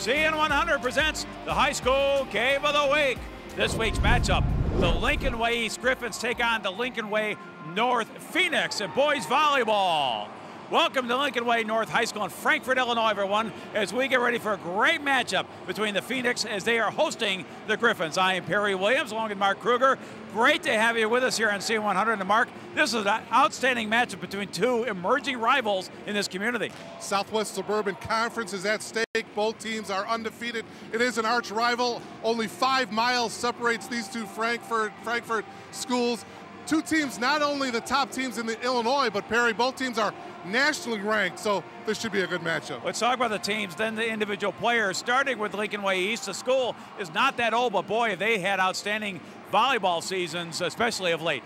CN100 presents the high school game of the week. This week's matchup, the Lincoln Way East Griffins take on the Lincoln Way North Phoenix in boys volleyball. Welcome to Lincoln Way North High School in Frankfort, Illinois, everyone, as we get ready for a great matchup between the Phoenix as they are hosting the Griffins. I am Perry Williams, along with Mark Kruger. Great to have you with us here on CN100. And Mark, this is an outstanding matchup between two emerging rivals in this community. Southwest Suburban Conference is at stake. Both teams are undefeated. It is an arch rival. Only 5 miles separates these two Frankfort schools. Two teams, not only the top teams in the Illinois, but Perry, both teams are nationally ranked, so this should be a good matchup. Let's talk about the teams, then the individual players. Starting with Lincoln Way East, the school is not that old, but boy, have they had outstanding volleyball seasons, especially of late.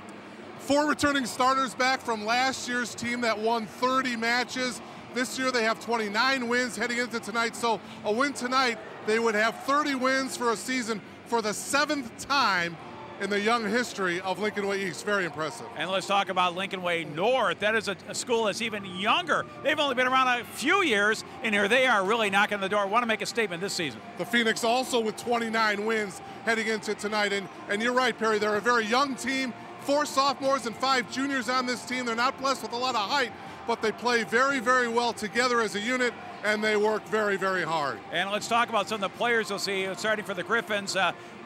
4 returning starters back from last year's team that won 30 matches. This year they have 29 wins heading into tonight, so a win tonight, they would have 30 wins for a season for the 7th time in the young history of Lincoln Way East. Very impressive. And let's talk about Lincoln Way North. That is a school that's even younger. They've only been around a few years, and here they are really knocking on the door. Want to make a statement this season. The Phoenix also with 29 wins heading into tonight. And you're right, Perry, they're a very young team. 4 sophomores and 5 juniors on this team. They're not blessed with a lot of height, but they play very, very well together as a unit, and they work very, very hard. And let's talk about some of the players you'll see starting for the Griffins.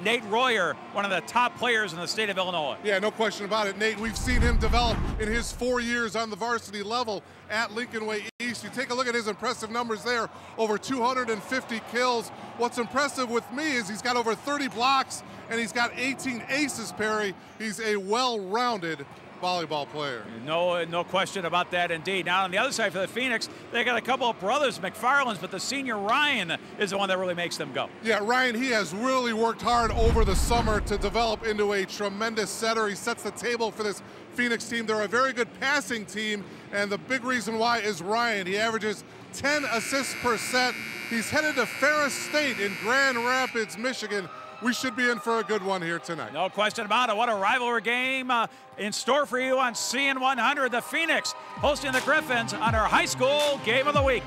Nate Royer, one of the top players in the state of Illinois. Yeah, no question about it. Nate, we've seen him develop in his 4 years on the varsity level at Lincoln Way East. You take a look at his impressive numbers there, over 250 kills. What's impressive with me is he's got over 30 blocks and he's got 18 aces, Perry. He's a well-rounded volleyball player. No question about that indeed. Now on the other side for the Phoenix, they got a couple of brothers, McFarlands, but the senior Ryan is the one that really makes them go. Yeah, Ryan, he has really worked hard over the summer to develop into a tremendous setter. He sets the table for this Phoenix team. They're a very good passing team, and the big reason why is Ryan. He averages 10 assists per set. He's headed to Ferris State in Grand Rapids, Michigan. We should be in for a good one here tonight. No question about it. What a rivalry game in store for you on CN100. The Phoenix hosting the Griffins on our high school game of the week.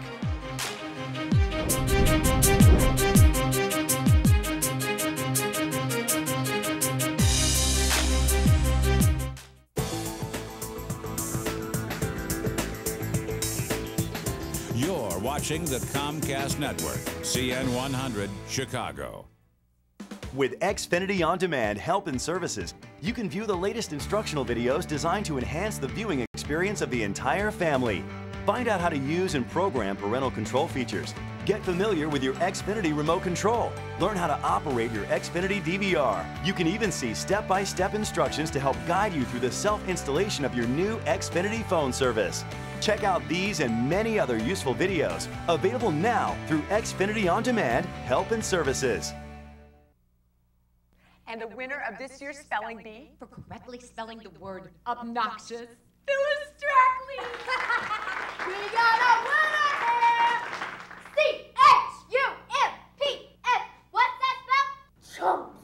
You're watching the Comcast Network, CN100 Chicago. With Xfinity On Demand Help and Services, you can view the latest instructional videos designed to enhance the viewing experience of the entire family. Find out how to use and program parental control features. Get familiar with your Xfinity remote control. Learn how to operate your Xfinity DVR. You can even see step-by-step instructions to help guide you through the self-installation of your new Xfinity phone service. Check out these and many other useful videos available now through Xfinity On Demand Help and Services. And the winner of this year's spelling bee for correctly spelling the word obnoxious, Phyllis Strackley. We got a winner here. C-H-U-M-P-S. What's that spell? Chumps.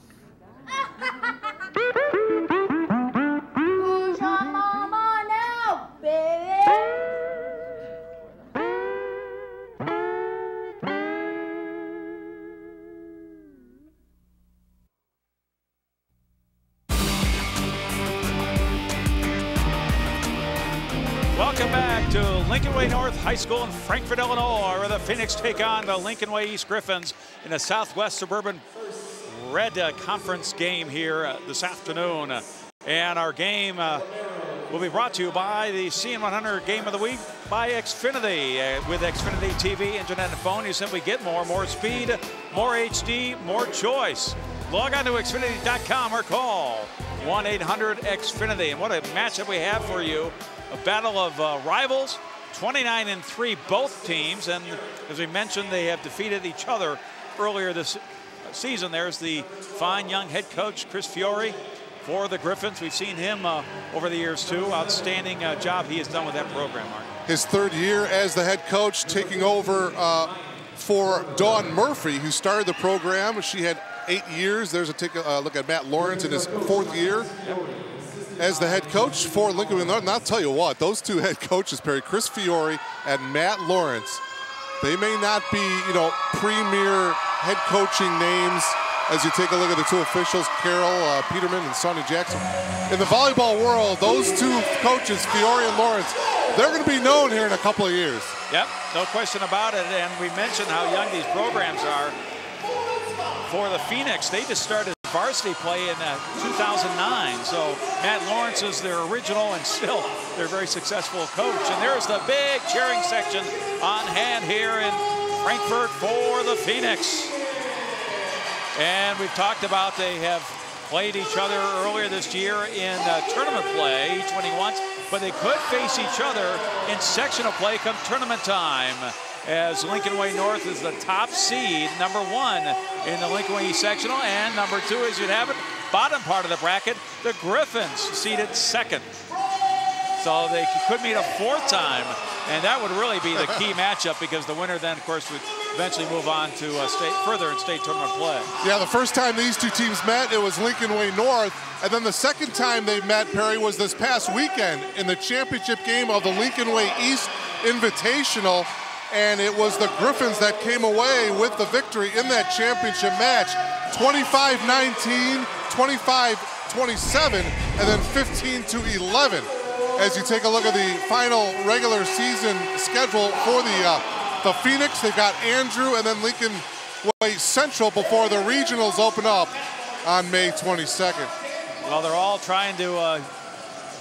Who's your mama now, baby? Welcome back to Lincoln Way North High School in Frankfort, Illinois, where the Phoenix take on the Lincoln Way East Griffins in a Southwest Suburban Red Conference game here this afternoon. And our game will be brought to you by the CN100 Game of the Week by Xfinity. With Xfinity TV, internet, and phone, you simply get more speed, more HD, more choice. Log on to Xfinity.com or call 1-800-XFINITY. And what a matchup we have for you. A battle of rivals, 29-3 both teams, and as we mentioned, they have defeated each other earlier this season. There's the fine young head coach, Chris Fiore, for the Griffins. We've seen him over the years too. Outstanding job he has done with that program, Mark. His 3rd year as the head coach, taking over for Dawn Murphy, who started the program. She had 8 years. There's a look at Matt Lawrence in his 4th year as the head coach for Lincoln Way North. And I'll tell you what, those two head coaches, Perry, Chris Fiore and Matt Lawrence, They may not be, you know, premier head coaching names as you take a look at the two officials, Carol Peterman and Sonny Jackson. In the volleyball world, those two coaches, Fiore and Lawrence, they're going to be known here in a couple of years. Yep, no question about it. And we mentioned how young these programs are. For the Phoenix, they just started varsity play in 2009. So Matt Lawrence is their original and still their very successful coach. And there's the big cheering section on hand here in Frankfurt for the Phoenix. And we've talked about they have played each other earlier this year in tournament play, each winning once, but they could face each other in sectional play come tournament time, as Lincoln Way North is the top seed, #1 in the Lincoln Way East sectional, and #2, as you'd have it, bottom part of the bracket, the Griffins seeded second. So they could meet a fourth time, and that would really be the key matchup, because the winner then, of course, would eventually move on to further in state tournament play. Yeah, the first time these two teams met, it was Lincoln Way North, and then the second time they met, Perry, was this past weekend in the championship game of the Lincoln Way East Invitational, and it was the Griffins that came away with the victory in that championship match, 25-19, 25-27, and then 15-11. As you take a look at the final regular season schedule for the Phoenix, they've got Andrew and then Lincoln Way Central before the regionals open up on May 22nd. Well, they're all trying to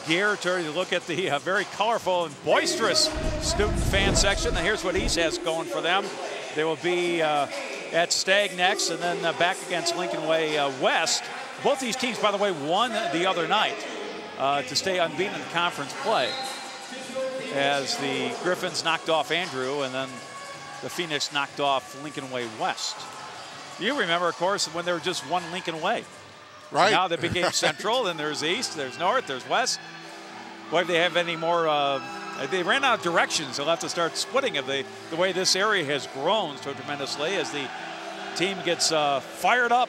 gear to look at the very colorful and boisterous student fan section. And here's what East has going for them. They will be at Stagg next, and then back against Lincoln Way West. Both these teams, by the way, won the other night to stay unbeaten in conference play, as the Griffins knocked off Andrew, and then the Phoenix knocked off Lincoln Way West. You remember, of course, when there were just one Lincoln Way. Right. Now they became Central, then there's East, there's North, there's West. What, if they have any more, they ran out of directions. They'll have to start splitting of the way this area has grown so tremendously as the team gets fired up.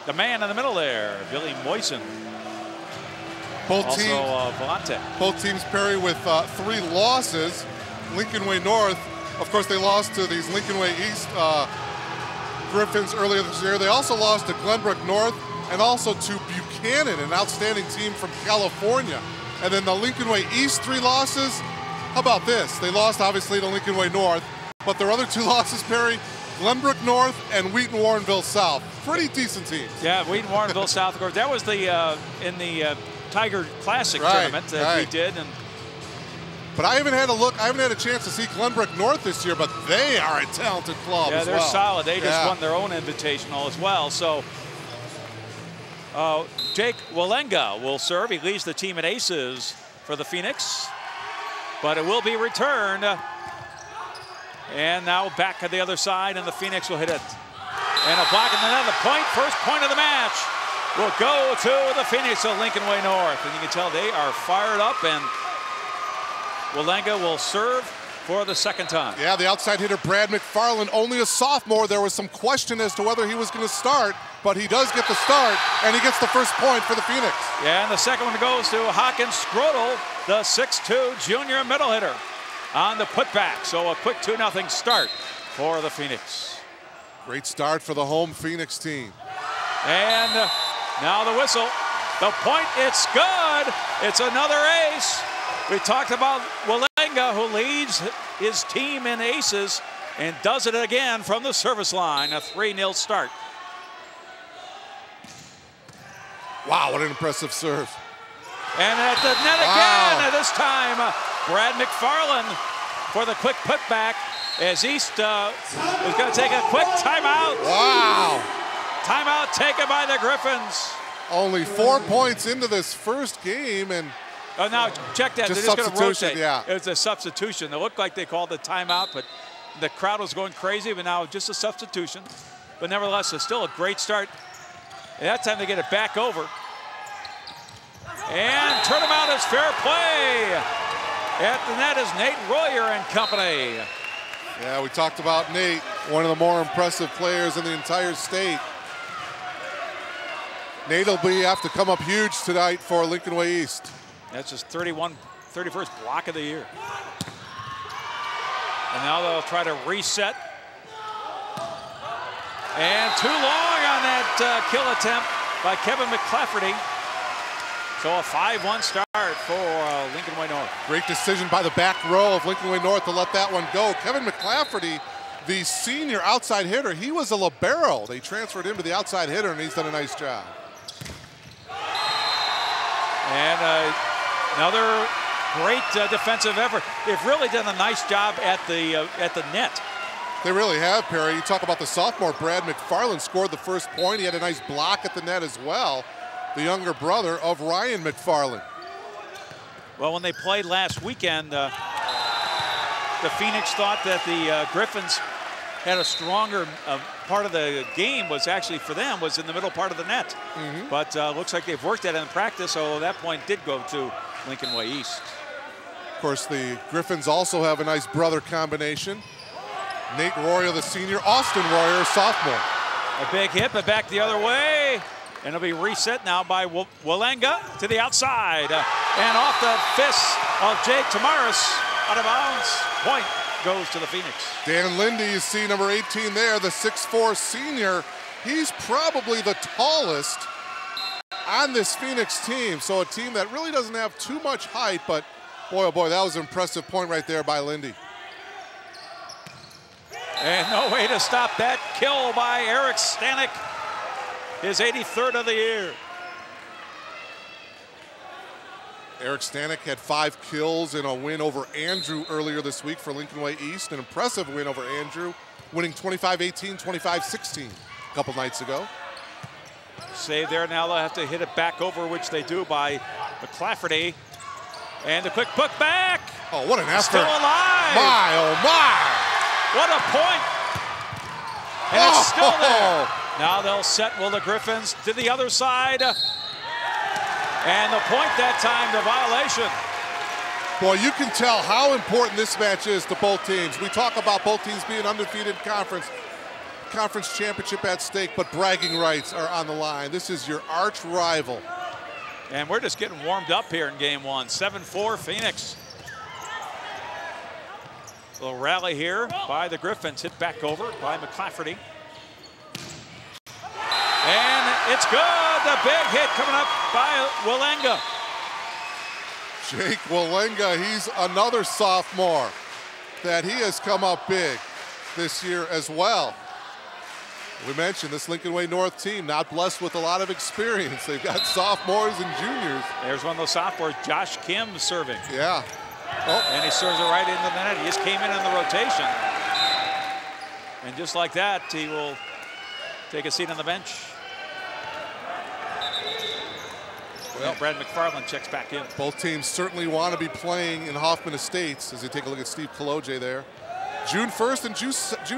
The man in the middle there, Billy Moisen. Both teams, Perry, with 3 losses. Lincoln Way North, of course, they lost to these Lincoln Way East Griffins earlier this year. They also lost to Glenbrook North and also to Buchanan, an outstanding team from California. And then the Lincoln Way East 3 losses. How about this? They lost, obviously, to Lincoln Way North, but their other 2 losses, Perry, Glenbrook North and Wheaton Warrenville South. Pretty decent teams. Yeah, Wheaton Warrenville South, of course. That was the in the Tiger Classic tournament that we did. But I haven't had a look. I haven't had a chance to see Glenbrook North this year, but they are a talented club as well. Yeah, they're solid. They just won their own invitational as well. So Jake Walenga will serve. He leads the team at aces for the Phoenix, but it will be returned. And now back at the other side, and the Phoenix will hit it. And a block in the net. The point, first point of the match, will go to the Phoenix of Lincoln Way North. And you can tell they are fired up, and Walenga will serve for the second time. Yeah, the outside hitter, Brad McFarland, only a sophomore. There was some question as to whether he was going to start, but he does get the start, and he gets the first point for the Phoenix. Yeah, and the second one goes to Hawkins Skrodel, the 6'2" junior middle hitter, on the putback. So a quick 2-0 start for the Phoenix. Great start for the home Phoenix team. And now the whistle. The point, it's good. It's another ace. We talked about Walenga, who leads his team in aces and does it again from the service line. A 3-0 start. Wow, what an impressive serve. And at the net again, this time, Brad McFarland for the quick putback, as East is going to take a quick timeout. Wow. Timeout taken by the Griffins. Only 4 points into this first game, and now check that. They're just going to rotate. Yeah. It was a substitution. It looked like they called the timeout, but the crowd was going crazy, but now just a substitution. But nevertheless, it's still a great start. And that time they get it back over. And turn them out as fair play. At the net is Nate Royer and company. Yeah, we talked about Nate, one of the more impressive players in the entire state. Nate will have to come up huge tonight for Lincoln Way East. That's his 31st block of the year. And now they'll try to reset. And too long on that kill attempt by Kevin McClafferty. So a 5-1 start for Lincoln Way North. Great decision by the back row of Lincoln Way North to let that one go. Kevin McClafferty, the senior outside hitter, he was a libero. They transferred him to the outside hitter, and he's done a nice job. And another great defensive effort. They've really done a nice job at the net. They really have, Perry. You talk about the sophomore, Brad McFarland scored the first point. He had a nice block at the net as well. The younger brother of Ryan McFarland. Well, when they played last weekend, the Phoenix thought that the Griffins had a stronger part of the game was actually for them was in the middle part of the net. But looks like they've worked at it in practice, so that point did go to Lincoln Way East. Of course, the Griffins also have a nice brother combination. Nate Royer, the senior, Austin Royer, sophomore. A big hit, but back the other way. And it'll be reset now by Walenga to the outside. And off the fist of Jake Tamaris, out of bounds. Point goes to the Phoenix. Dan Lindy, you see number 18 there, the 6'4" senior. He's probably the tallest on this Phoenix team. So a team that really doesn't have too much height, but boy, oh boy, that was an impressive point right there by Lindy. And no way to stop that kill by Eric Stanek. His 83rd of the year. Eric Stanek had 5 kills in a win over Andrew earlier this week for Lincoln Way East. An impressive win over Andrew, winning 25-18, 25-16 a couple nights ago. Save there, now they'll have to hit it back over, which they do by McClafferty. And the quick put back. Oh, what an effort. Still alive. My, oh my. What a point. And it's still there. Now they'll set Will the Griffins to the other side. And the point that time, the violation. Boy, you can tell how important this match is to both teams. We talk about both teams being undefeated conference championship at stake, but bragging rights are on the line. This is your arch rival. And we're just getting warmed up here in game one. 7-4 Phoenix. A little rally here by the Griffins, hit back over by McClafferty. And it's good, the big hit coming up by Walenga. Jake Walenga, he's another sophomore that he has come up big this year as well. We mentioned this Lincoln Way North team not blessed with a lot of experience. They've got sophomores and juniors. There's one of those sophomores, Josh Kim, serving. Yeah. Oh. And he serves it right into the net. He just came in on the rotation. And just like that, he will take a seat on the bench. Well, Brad McFarland checks back in. Both teams certainly want to be playing in Hoffman Estates as they take a look at Steve Kaloje there. June 1st and June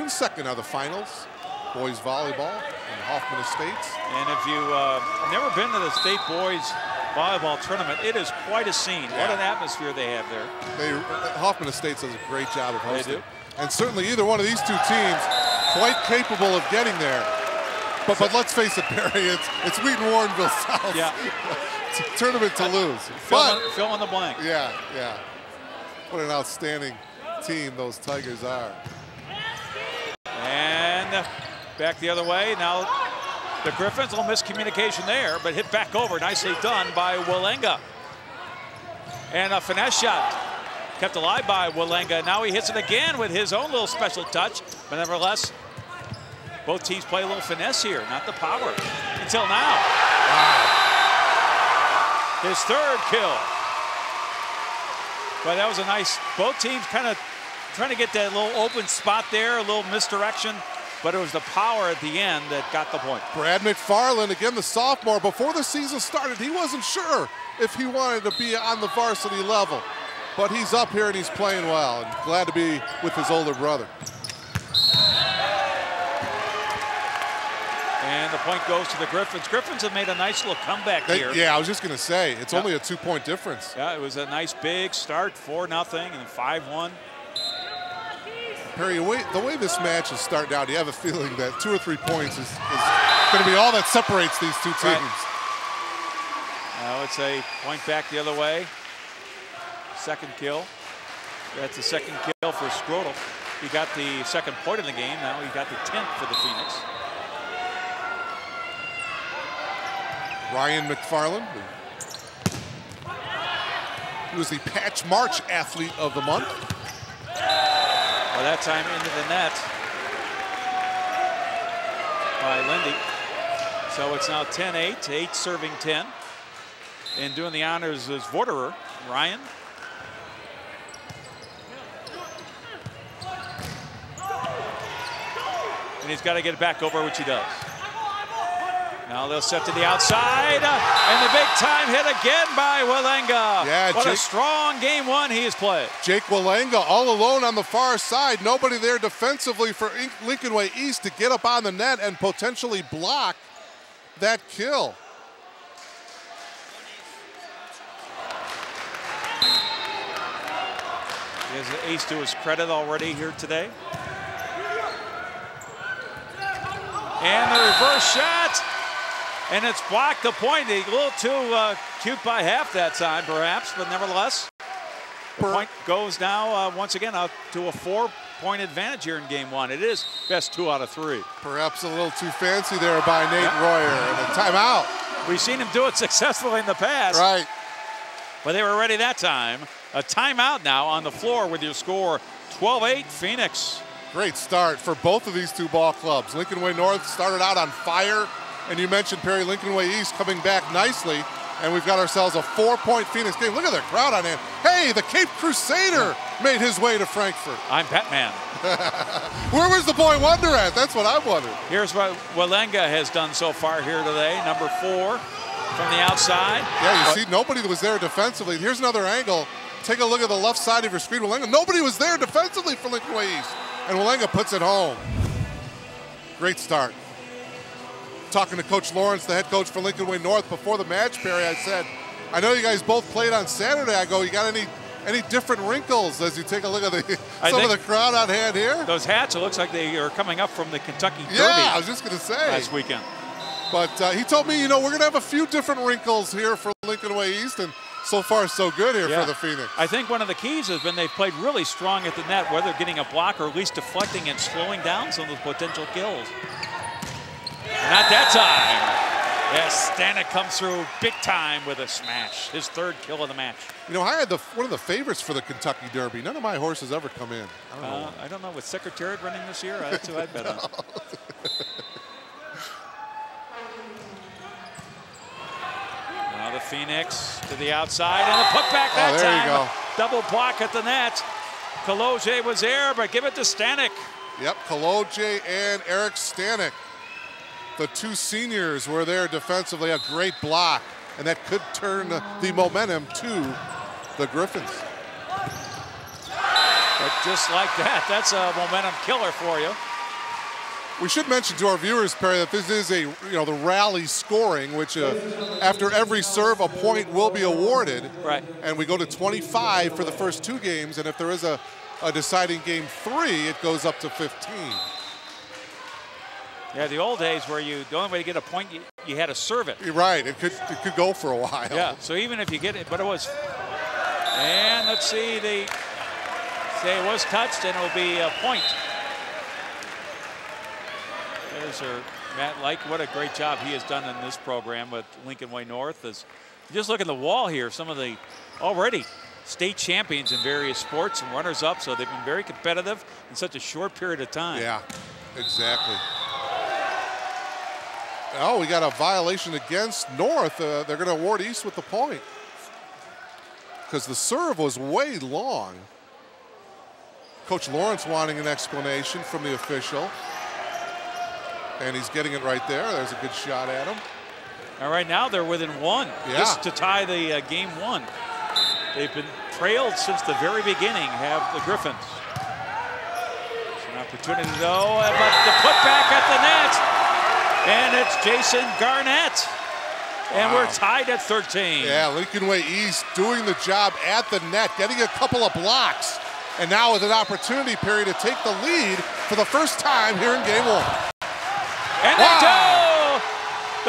2nd are the finals. Boys volleyball in Hoffman Estates. And if you've never been to the state boys volleyball tournament, it is quite a scene. Yeah. What an atmosphere they have there. Hoffman Estates does a great job of hosting. They do. And certainly either one of these two teams quite capable of getting there. But let's face it, Perry, it's Wheaton Warrenville South. Yeah. It's a tournament to lose. Fill in the blank. Yeah, yeah. What an outstanding team those Tigers are. And back the other way. Now the Griffins, a little miscommunication there, but hit back over. Nicely done by Walenga. And a finesse shot kept alive by Walenga. Now he hits it again with his own little special touch. But nevertheless, both teams play a little finesse here, not the power. Until now. Wow. His third kill. But that was a nice, both teams kind of trying to get that little open spot there, a little misdirection, but it was the power at the end that got the point. Brad McFarland, again the sophomore, before the season started, he wasn't sure if he wanted to be on the varsity level. But he's up here and he's playing well, and glad to be with his older brother. And the point goes to the Griffins. Griffins have made a nice little comeback here. Yeah, I was just going to say, it's only a 2-point difference. Yeah, it was a nice big start, 4-0 and 5-1. Perry, the way this match is starting out, you have a feeling that 2 or 3 points is going to be all that separates these two teams. Right. Now it's a point back the other way. Second kill. That's the second kill for Skrodel. He got the second point in the game. Now he got the 10th for the Phoenix. Ryan McFarland. He was the Patch March Athlete of the Month. Well, that time into the net by Lindy. So it's now 10-8, 8 serving 10. And doing the honors is Vorterer, Ryan. And he's got to get it back over, which he does. Now they'll set to the outside, and the big time hit again by Walenga. Yeah, what a strong game one he has played. Jake Walenga all alone on the far side. Nobody there defensively for Lincoln Way East to get up on the net and potentially block that kill. He has an ace to his credit already here today. And the reverse shot. And it's blocked the point. A little too cute by half that time, perhaps, but nevertheless, the point goes now once again out to a 4-point advantage here in game one. It is best 2 out of 3. Perhaps a little too fancy there by Nate Royer. And a timeout. We've seen him do it successfully in the past. Right. But they were ready that time. A timeout now on the floor with your score 12-8 Phoenix. Great start for both of these two ball clubs. Lincoln Way North started out on fire. And you mentioned Perry, Lincoln Way East coming back nicely. And we've got ourselves a 4-point Phoenix game. Look at the crowd on hand. Hey, the Cape Crusader made his way to Frankfurt. I'm Batman. Where was the boy wonder at? That's what I'm wondering. Here's what Walenga has done so far here today. Number 4 from the outside. Yeah, you see, nobody was there defensively. Here's another angle. Take a look at the left side of your screen. Walenga, nobody was there defensively for Lincoln Way East. And Walenga puts it home. Great start. Talking to Coach Lawrence, the head coach for Lincoln Way North, before the match, Perry, I said, I know you guys both played on Saturday. I go, you got any different wrinkles as you take a look at some of the crowd on hand here? Those hats, it looks like they are coming up from the Kentucky Derby. Yeah, I was just going to say. Last weekend. But he told me, we're going to have a few different wrinkles here for Lincoln Way East, and so far so good here for the Phoenix. I think one of the keys has been they've played really strong at the net, whether getting a block or at least deflecting and slowing down some of those potential kills. Not that time. Yes, Stanek comes through big time with a smash. His 3rd kill of the match. I had one of the favorites for the Kentucky Derby. None of my horses ever come in. I don't know. With Secretariat running this year, that's who I'd bet on. Now the Phoenix to the outside and a putback that there time. You go. Double block at the net. Kaloje was there, but give it to Stanek. Yep, Kaloje and Eric Stanek. The two seniors were there defensively, a great block, and that could turn the momentum to the Griffins. But just like that, that's a momentum killer for you. We should mention to our viewers, Perry, that this is the rally scoring, which after every serve, a point will be awarded. Right. And we go to 25 for the first 2 games, and if there is a deciding game 3, it goes up to 15. Yeah, the old days where the only way to get a point, you had to serve it. You're right. It could go for a while. Yeah. So even if you get it, but it was. And let's see, they say it was touched, and it will be a point. There's Matt Like. What a great job he has done in this program with Lincoln Way North. Just look at the wall here. Some of the already state champions in various sports and runners-up, so they've been very competitive in such a short period of time. Yeah, exactly. Oh, we got a violation against North. They're going to award East with the point because the serve was way long. Coach Lawrence wanting an explanation from the official. And he's getting it right there. There's a good shot at him. All right, now they're within 1 just to tie the game 1. They've been trailed since the very beginning, have the Griffins. It's an opportunity though, but the putback at the net. And it's Jason Garnett. And we're tied at 13. Yeah, Lincoln Way East doing the job at the net, getting a couple of blocks. And now with an opportunity period to take the lead for the first time here in game 1. And they do!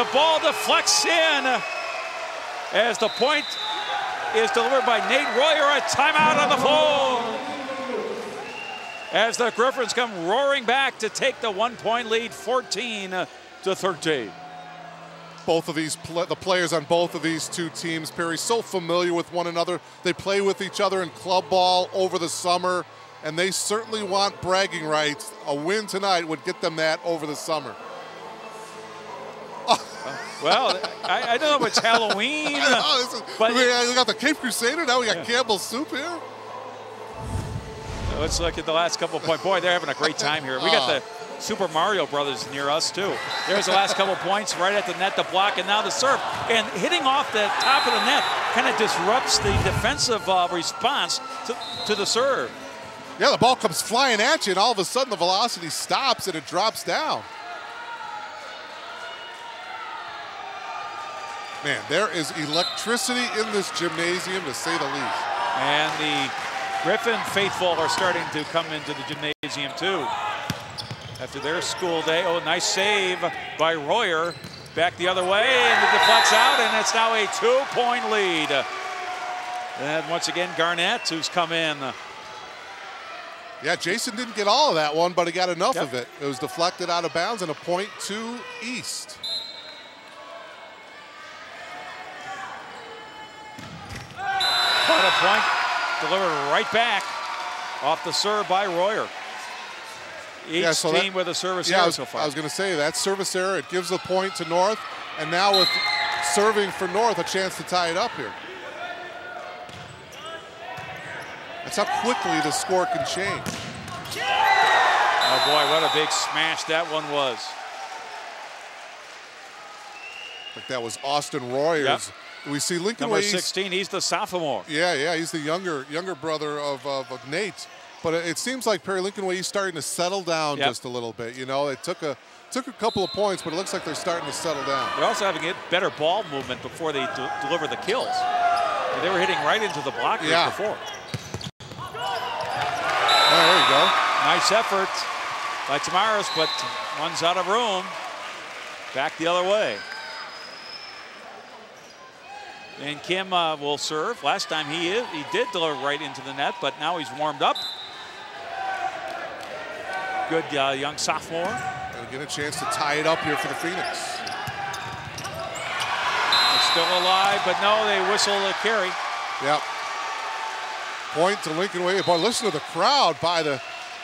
The ball deflects in as the point is delivered by Nate Royer. A timeout on the floor. as the Griffins come roaring back to take the 1-point lead, 14-13. Both of these, the players on both of these two teams, Perry, so familiar with one another. They play with each other in club ball over the summer, and they certainly want bragging rights. A win tonight would get them that over the summer. Well, I don't know if it's Halloween. But we got the Cape Crusader, now we got Campbell's Soup here. Let's look at the last couple of points. Boy, they're having a great time here. We got the Super Mario Brothers near us, too. There's the last couple of points right at the net, the block, and now the serve. And hitting off the top of the net kind of disrupts the defensive response to the serve. Yeah, the ball comes flying at you, and all of a sudden the velocity stops and it drops down. Man, there is electricity in this gymnasium, to say the least. And the Griffin faithful are starting to come into the gymnasium, too. After their school day. Oh, nice save by Royer. Back the other way, and it deflects out, and it's now a 2-point lead. And once again, Garnett, who's come in. Yeah, Jason didn't get all of that one, but he got enough of it. It was deflected out of bounds, and a point to East. But a point delivered right back off the serve by Royer. Each team with a service error so far. I was going to say, that service error, it gives the point to North, and now with serving for North, a chance to tie it up here. That's how quickly the score can change. Oh boy, what a big smash that one was. Like that was Austin Royers. Yep. We see Lincoln Number Way 16, he's the sophomore. Yeah, he's the younger brother of Nate. But it seems like Perry Lincoln Way, he's starting to settle down just a little bit. You know, it took a couple of points, but it looks like they're starting to settle down. They're also having a better ball movement before they deliver the kills. They were hitting right into the blockers before. Oh, there you go. Nice effort by Tamaris, but one's out of room. Back the other way. And Kim will serve. Last time he did deliver right into the net, but now he's warmed up. Good young sophomore. And get a chance to tie it up here for the Phoenix. It's still alive, but no, they whistle the carry. Yep. Point to Lincoln Way. Boy, listen to the crowd by the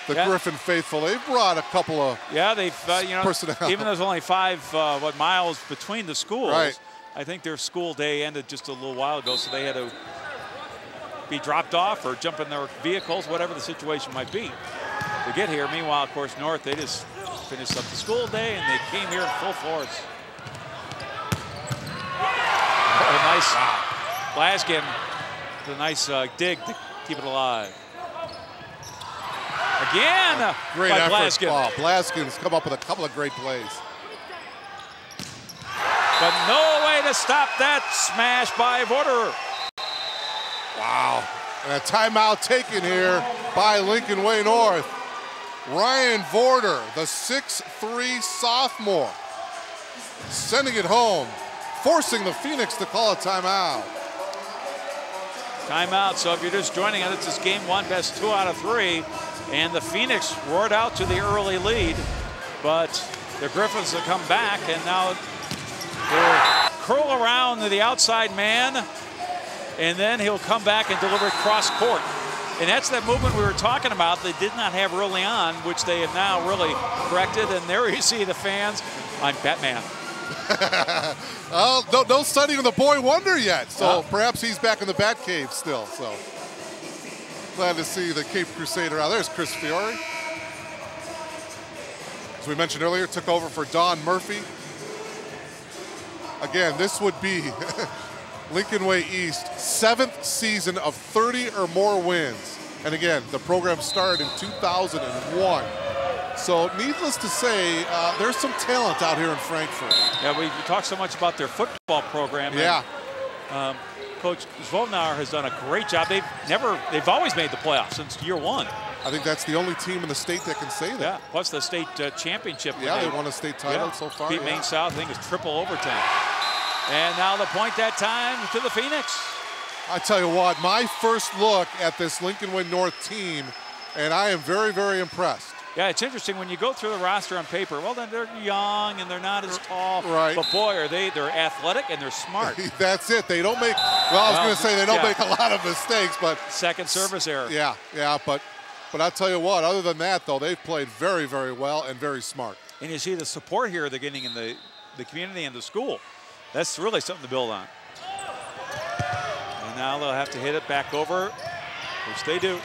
Griffin faithful. They've brought a couple of they've personnel. Even though there's only 5 miles between the schools. Right. I think their school day ended just a little while ago, so they had to be dropped off or jump in their vehicles, whatever the situation might be, to get here. Meanwhile, of course, North, they just finished up the school day, and they came here in full force. A nice Blaskin, a nice dig to keep it alive. Again, great by effort. Blaskin. Oh, Blaskin's come up with a couple of great plays. But no way to stop that smash by Vorderer. Wow. And a timeout taken here by Lincoln Way North. Ryan Vorder, the 6'3" sophomore, sending it home, forcing the Phoenix to call a timeout. Timeout, so if you're just joining us, it's game 1, best 2 out of 3. And the Phoenix roared out to the early lead, but the Griffins have come back, and now they'll curl around to the outside man, and then he'll come back and deliver cross court. And that's that movement we were talking about they did not have early on, which they have now really corrected. And there you see the fans. I'm Batman. Well, no studying the boy wonder yet. So perhaps he's back in the Batcave still. So glad to see the Cape Crusader out. There's Chris Fiore. As we mentioned earlier, took over for Don Murphy. Again, this would be Lincoln Way East, 7th season of 30 or more wins. And again, the program started in 2001. So needless to say, there's some talent out here in Frankfurt. Yeah, we talk so much about their football program. Yeah. And, Coach Zvolnauer has done a great job. They've always made the playoffs since year 1. I think that's the only team in the state that can say that. Yeah, plus the state championship. Yeah, they won a state title so far. Beat Maine South, I think it's triple overtime. And now the point that time to the Phoenix. I tell you what, my first look at this Lincoln Way North team, and I am very, very impressed. Yeah, it's interesting when you go through the roster on paper. Well, then they're young and they're not as tall. Right. But boy, they're athletic and they're smart. That's it. They don't make, well, I was going to say they don't make a lot of mistakes, but. Second service error. Yeah, but I'll tell you what, other than that, though, they've played very, very well and very smart. And you see the support here they're getting in the community and the school. That's really something to build on. And now they'll have to hit it back over, which they do.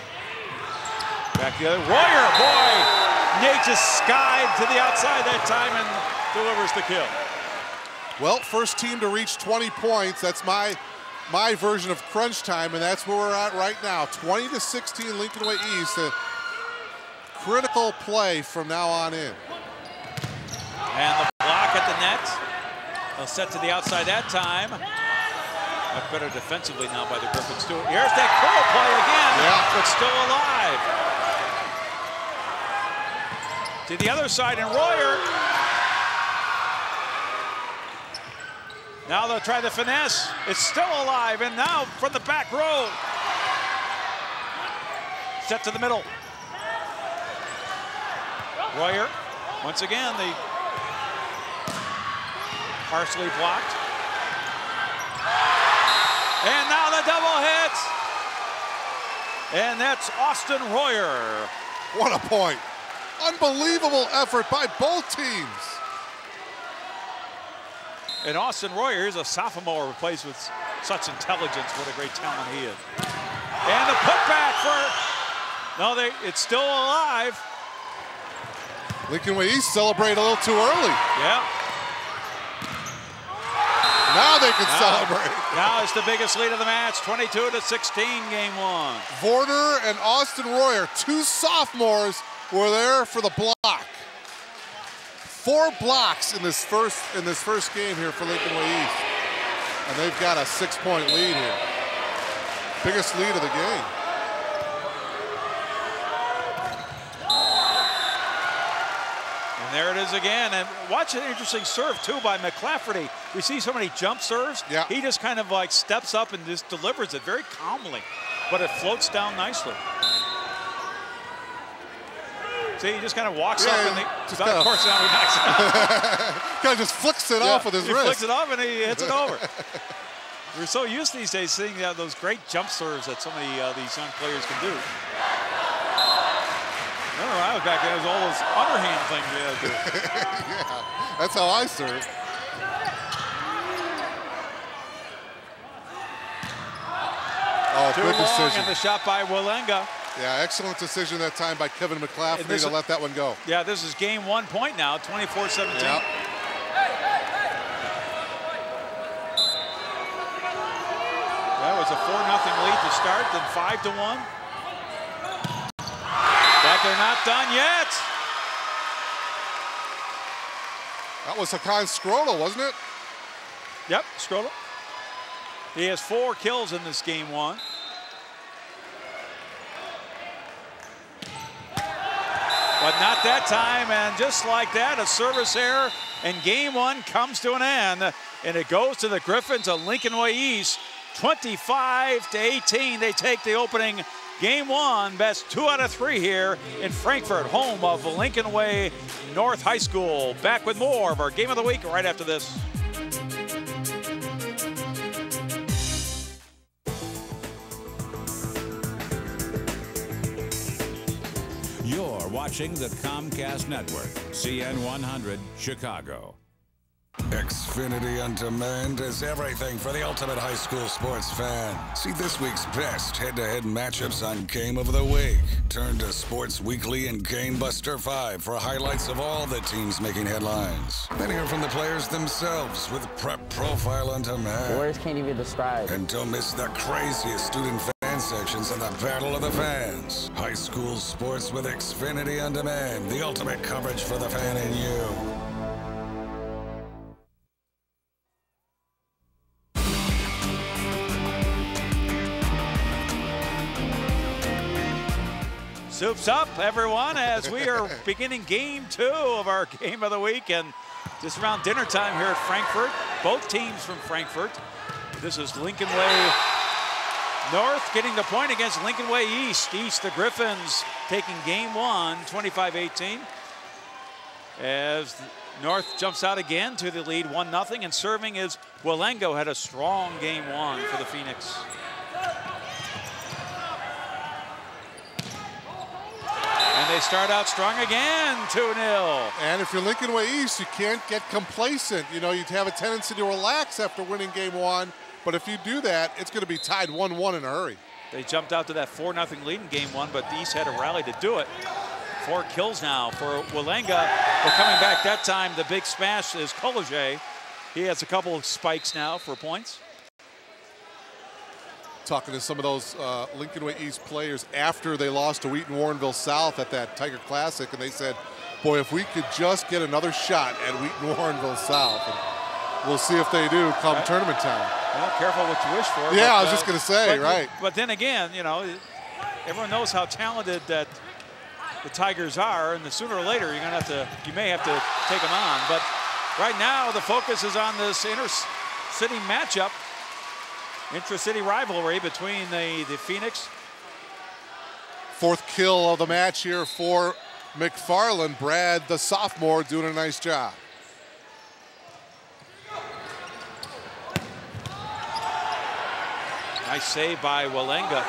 Back the other, Royer, boy! Nate just skied to the outside that time and delivers the kill. Well, first team to reach 20 points. That's my version of crunch time, and that's where we're at right now. 20-16 Lincoln Way East. A critical play from now on in. And the block at the net. They'll set to the outside that time. Much better defensively now by the Griffins too. Here's that curl play again, but still alive. To the other side, and Royer. Now they'll try the finesse. It's still alive, and now from the back row. Set to the middle. Royer, once again, the partially blocked. And now the double hit. And that's Austin Royer. What a point. Unbelievable effort by both teams. And Austin Royer is a sophomore who plays with such intelligence. What a great talent he is. And the putback it's still alive. Lincoln Way East celebrate a little too early. Yeah. Now they can celebrate. Now it's the biggest lead of the match, 22-16, game one. Vorder and Austin Royer, two sophomores, were there for the block. 4 blocks in this first game here for Lincoln Way East. And they've got a 6-point lead here. Biggest lead of the game. And there it is again. And watch an interesting serve, too, by McClafferty. We see so many jump serves. Yeah. He just kind of like steps up and just delivers it very calmly. But it floats down nicely. See, he just kind of walks up and of course now he knocks it out. Kind of just flicks it off with his wrist. He flicks it off and he hits it over. We're so used these days seeing those great jump serves that so many these young players can do. Remember when I was back there, there was all those underhand things we had to do. Yeah, that's how I serve. Oh, Too good long, decision. and the shot by Walenga. Yeah, excellent decision that time by Kevin McClafferty to let that one go. Yeah, this is game 1 point now, 24-17. Yep. That was a 4-0 lead to start, then 5-1. But they're not done yet. That was Hakan Skrodel, wasn't it? Yep, Skrodel. He has 4 kills in this game 1. But not that time, and just like that, a service error, and game 1 comes to an end, and it goes to the Griffins of Lincoln Way East, 25-18. They take the opening game 1, best 2 out of 3 here in Frankfort, home of Lincoln Way North High School. Back with more of our Game of the Week right after this. You're watching the Comcast Network, CN 100, Chicago. Xfinity On Demand is everything for the ultimate high school sports fan. See this week's best head-to-head matchups on Game of the Week. Turn to Sports Weekly and Game Buster 5 for highlights of all the teams making headlines. Then hear from the players themselves with Prep Profile On Demand. Words can't even describe. And don't miss the craziest student fan sections of the Battle of the Fans. High school sports with Xfinity On Demand, the ultimate coverage for the fan in you. Soups up, everyone, as we are beginning game 2 of our Game of the Week, and just around dinner time here at Frankfort. Both teams from Frankfort. This is Lincoln Way North getting the point against Lincoln Way East. East, the Griffins taking game one, 25-18. As North jumps out again to the lead, 1-0, and serving is Wallengo. Had a strong game one for the Phoenix. And they start out strong again, 2-0. And if you're Lincoln Way East, you can't get complacent. You know, you'd have a tendency to relax after winning game one, but if you do that, it's going to be tied 1-1 in a hurry. They jumped out to that 4-0 lead in game one, but the East had a rally to do it. 4 kills now for Wallenga. But coming back that time, the big smash is Colleget. He has a couple of spikes now for points. Talking to some of those Lincoln Way East players after they lost to Wheaton Warrenville South at that Tiger Classic, and they said, boy, if we could just get another shot at Wheaton Warrenville South. And we'll see if they do come tournament time. Well, careful what you wish for. Yeah, but, I was just going to say, right. But then again, you know, everyone knows how talented that the Tigers are, and sooner or later you may have to take them on. But right now the focus is on this inter-city matchup, intra-city rivalry between the Phoenix. 4th kill of the match here for McFarland. Brad, the sophomore, doing a nice job. Nice save by Wallenga.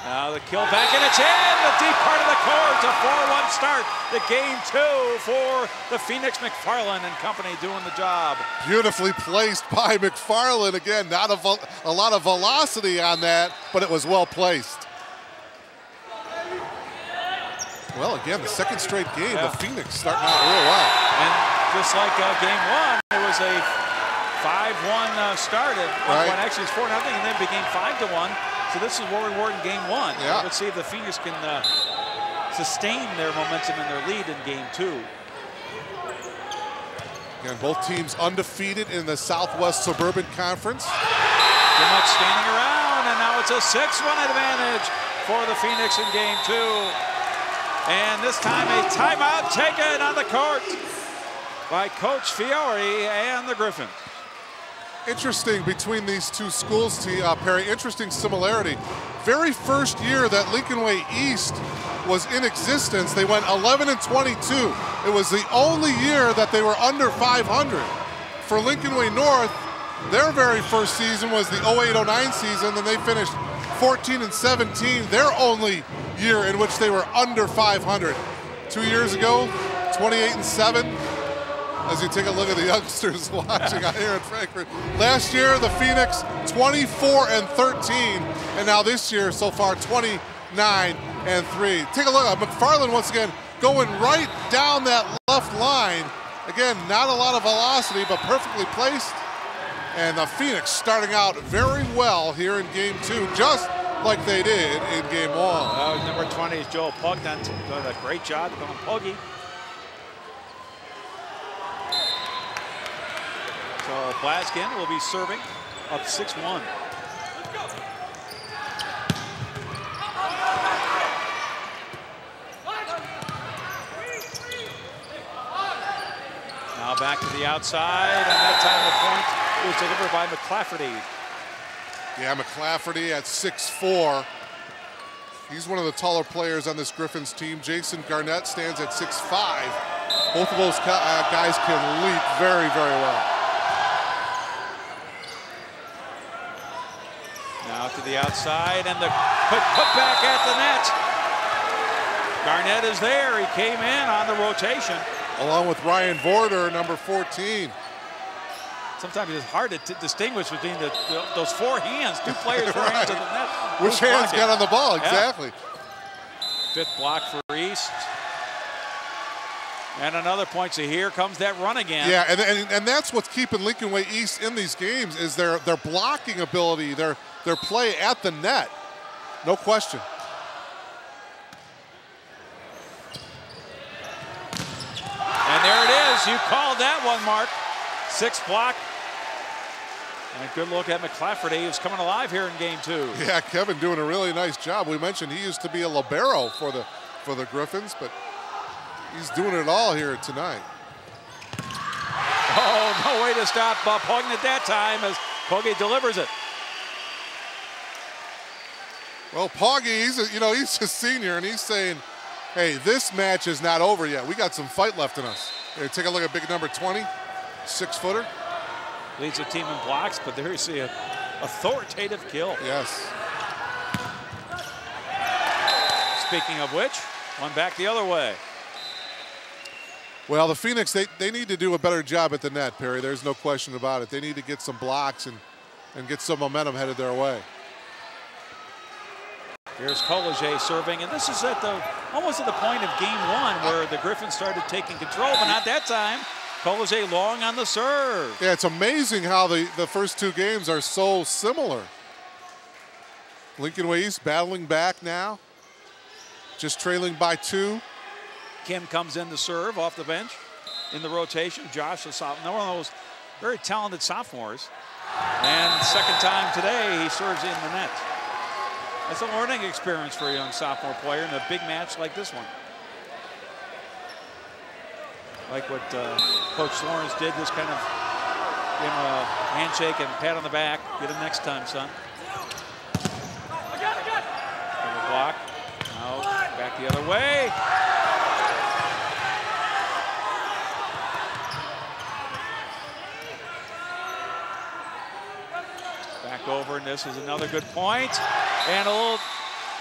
Now the kill back, and it's in the deep part of the court. A 4-1 start. The game 2 for the Phoenix. McFarland and company doing the job. Beautifully placed by McFarland. Again, not a lot of velocity on that, but it was well placed. Well, again, the 2nd straight game, the Phoenix starting out real well. And just like game 1, it was a 5-1 start at one point. Actually, it's 4-0, and then became 5-1. So this is what we were in game 1. Yeah. Let's see if the Phoenix can sustain their momentum and their lead in game 2. Again, both teams undefeated in the Southwest Suburban Conference. Too much standing around, and now it's a 6-1 advantage for the Phoenix in game 2. And this time a timeout taken on the court by Coach Fiore and the Griffins. Interesting between these two schools, Perry, interesting similarity. Very first year that Lincoln Way East was in existence, they went 11-22. It was the only year that they were under 500. For Lincoln Way North, their very first season was the 08-09 season, and they finished 14-17, their only year in which they were under 500. 2 years ago, 28-7. As you take a look at the youngsters watching out here in Frankfort. Last year, the Phoenix 24-13, and now this year so far 29-3. Take a look at McFarland once again going right down that left line. Again, not a lot of velocity, but perfectly placed. And the Phoenix starting out very well here in game 2, just like they did in game 1. Number 20 is Joel Pugnant, doing a great job going Puggy. So Blaskin will be serving up 6-1. Now back to the outside, and that time the point was delivered by McClafferty. Yeah, McClafferty at 6'4". He's one of the taller players on this Griffins team. Jason Garnett stands at 6'5". Both of those guys can leap very, very well. Now to the outside, and the put back at the net. Garnett is there. He came in on the rotation. Along with Ryan Vorder, number 14. Sometimes it's hard to distinguish between those 4 hands, 2 players, 4 hands of the net. Which hands got on the ball, exactly. Yeah. 5th block for East. And another point, so here comes that run again. Yeah, and that's what's keeping Lincoln Way East in these games is their blocking ability, their play at the net. No question. And there it is. You called that one, Mark. 6th block. And a good look at McClafferty, who's coming alive here in game 2. Yeah, Kevin doing a really nice job. We mentioned he used to be a libero for the Griffins, but he's doing it all here tonight. Oh, no way to stop Pugnant that time as Puggy delivers it. Well, Poggy, he's a senior, and he's saying, hey, this match is not over yet. We got some fight left in us. Here, take a look at big number 20, 6-footer. Leads the team in blocks, but there you see an authoritative kill. Yes. Speaking of which, one back the other way. Well, the Phoenix, they need to do a better job at the net, Perry. There's no question about it. They need to get some blocks and get some momentum headed their way. Here's Collegier serving, and this is almost at the point of game one where the Griffins started taking control, but not that time. Collegier long on the serve. Yeah, it's amazing how the first two games are so similar. Lincoln Way East battling back now, just trailing by 2. Kim comes in to serve off the bench in the rotation. Josh, one of those very talented sophomores. And second time today, he serves in the net. It's a learning experience for a young sophomore player in a big match like this one. Like what Coach Lawrence did, just kind of give him a handshake and pat on the back. Get him next time, son. Block. Now back the other way. Back over, and this is another good point. And a little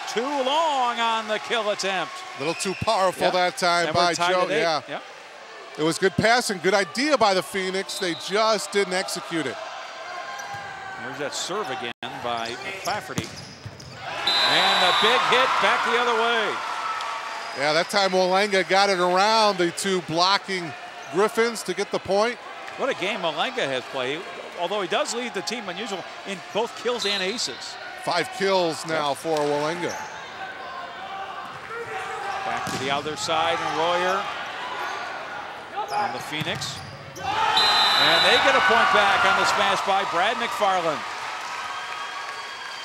too long on the kill attempt. A little too powerful that time by Joe. Yeah. Yep. It was good passing, good idea by the Phoenix. They just didn't execute it. There's that serve again by McClafferty. And a big hit back the other way. Yeah, that time Walenga got it around the two blocking Griffins to get the point. What a game Walenga has played. Although he does lead the team unusual in both kills and aces. 5 kills now for Walenga. Back to the other side, and Royer on the Phoenix. And they get a point back on the smash by Brad McFarland.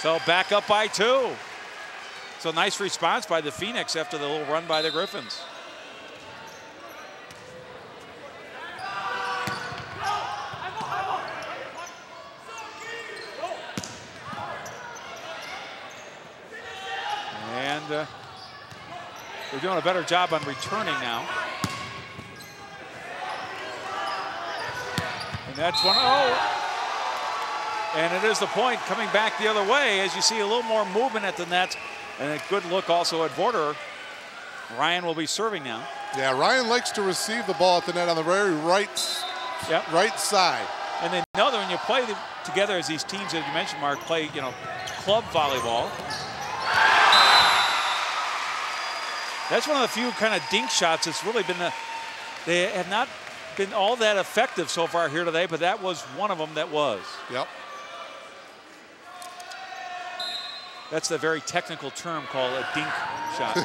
So back up by 2. So nice response by the Phoenix after the little run by the Griffins. And they're doing a better job on returning now. And that's 1-0. And it is the point coming back the other way as you see a little more movement at the net. And a good look also at Vorder. Ryan will be serving now. Yeah, Ryan likes to receive the ball at the net on the very right side. And they know that when you play together as these teams, as you mentioned, Mark, play, club volleyball. That's one of the few kind of dink shots that's really been, they have not been all that effective so far here today, but that was one of them that was. Yep. That's the very technical term called a dink shot. And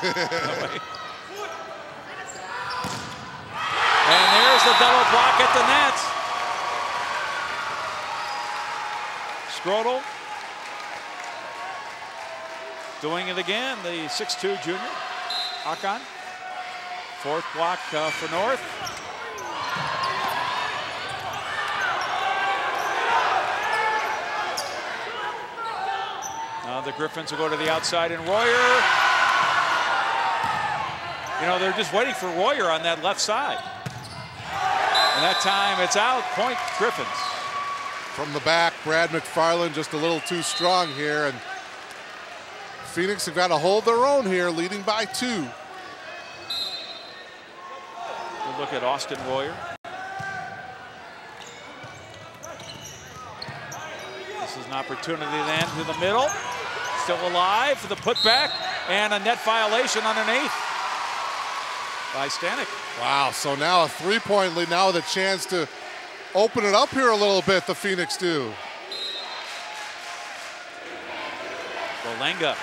there's the double block at the net. Scrodel doing it again, the 6'2" junior. Hakan, 4th block for North. Now the Griffins will go to the outside, and Royer. They're just waiting for Royer on that left side. And that time it's out, point Griffins. From the back, Brad McFarland just a little too strong here, and Phoenix have got to hold their own here, leading by 2. We'll look at Austin Royer. This is an opportunity then to the middle. Still alive for the putback, and a net violation underneath by Stanek. Wow, so now a 3-point lead, now with a chance to open it up here a little bit, the Phoenix do. Walenga.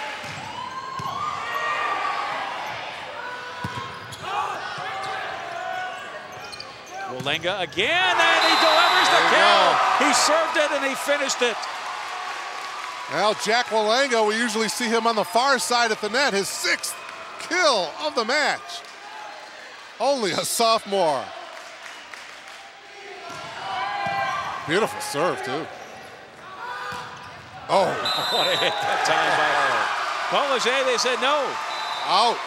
Walenga again, and he delivers the kill. He served it and he finished it. Now Jack Walenga, we usually see him on the far side at the net, his 6th kill of the match. Only a sophomore. Beautiful serve, too. Oh. What a hit that time by her. Koloje, they said no. Out.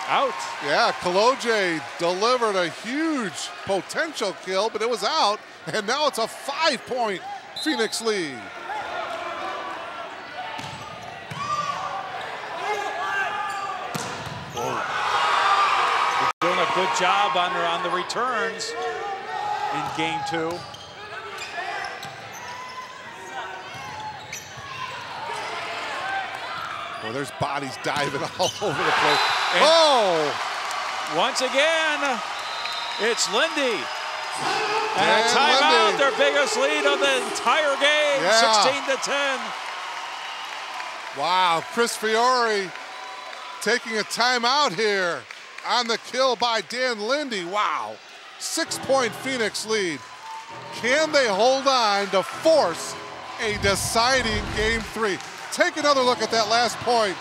Out. Yeah, Koloje delivered a huge potential kill, but it was out. And now it's a 5-point Phoenix lead. Doing a good job on the returns in game 2. Well, there's bodies diving all over the place. And once again, it's Lindy. And a Dan timeout, Lindy. their biggest lead of the entire game, Yeah. 16-10. Wow, Chris Fiore taking a timeout here on the kill by Dan Lindy. Wow, 6-point Phoenix lead. Can they hold on to force a deciding game 3? Take another look at that last point.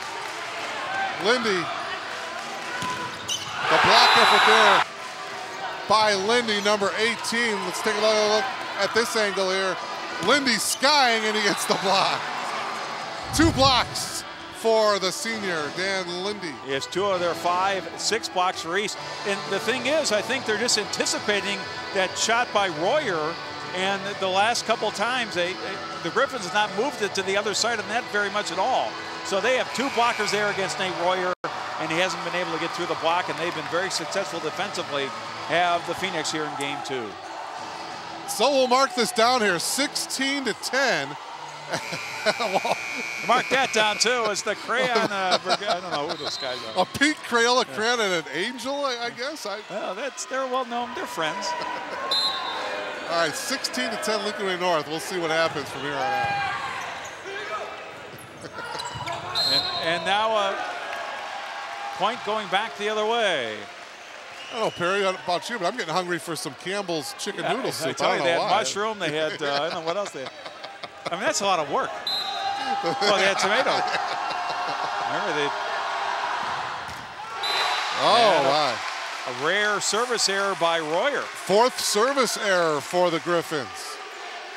Lindy, the block effort there by Lindy, number 18. Let's take another look at this angle here. Lindy skying, and he gets the block. 2 blocks for the senior, Dan Lindy. Yes, 2 of their 6 blocks for East. And the thing is, I think they're just anticipating that shot by Royer, and the last couple times, the Griffins have not moved it to the other side of the net very much at all. So they have 2 blockers there against Nate Royer, and he hasn't been able to get through the block, and they've been very successful defensively, have the Phoenix here in game 2. So we'll mark this down here, 16-10. Mark that down too. It's the crayon. I don't know who those guys are. A pink Crayola crayon and an angel, I guess. Well, they're well known. They're friends. All right, 16-10 Lincoln Way North. We'll see what happens from here on out. and now a point going back the other way. I don't know, Perry, about you, but I'm getting hungry for some Campbell's chicken noodle soup. I tell you, they had why. mushroom. They had I don't know what else they had. I mean, that's a lot of work. Well, they had tomato. Remember they? Oh, my. A rare service error by Royer. 4th service error for the Griffins.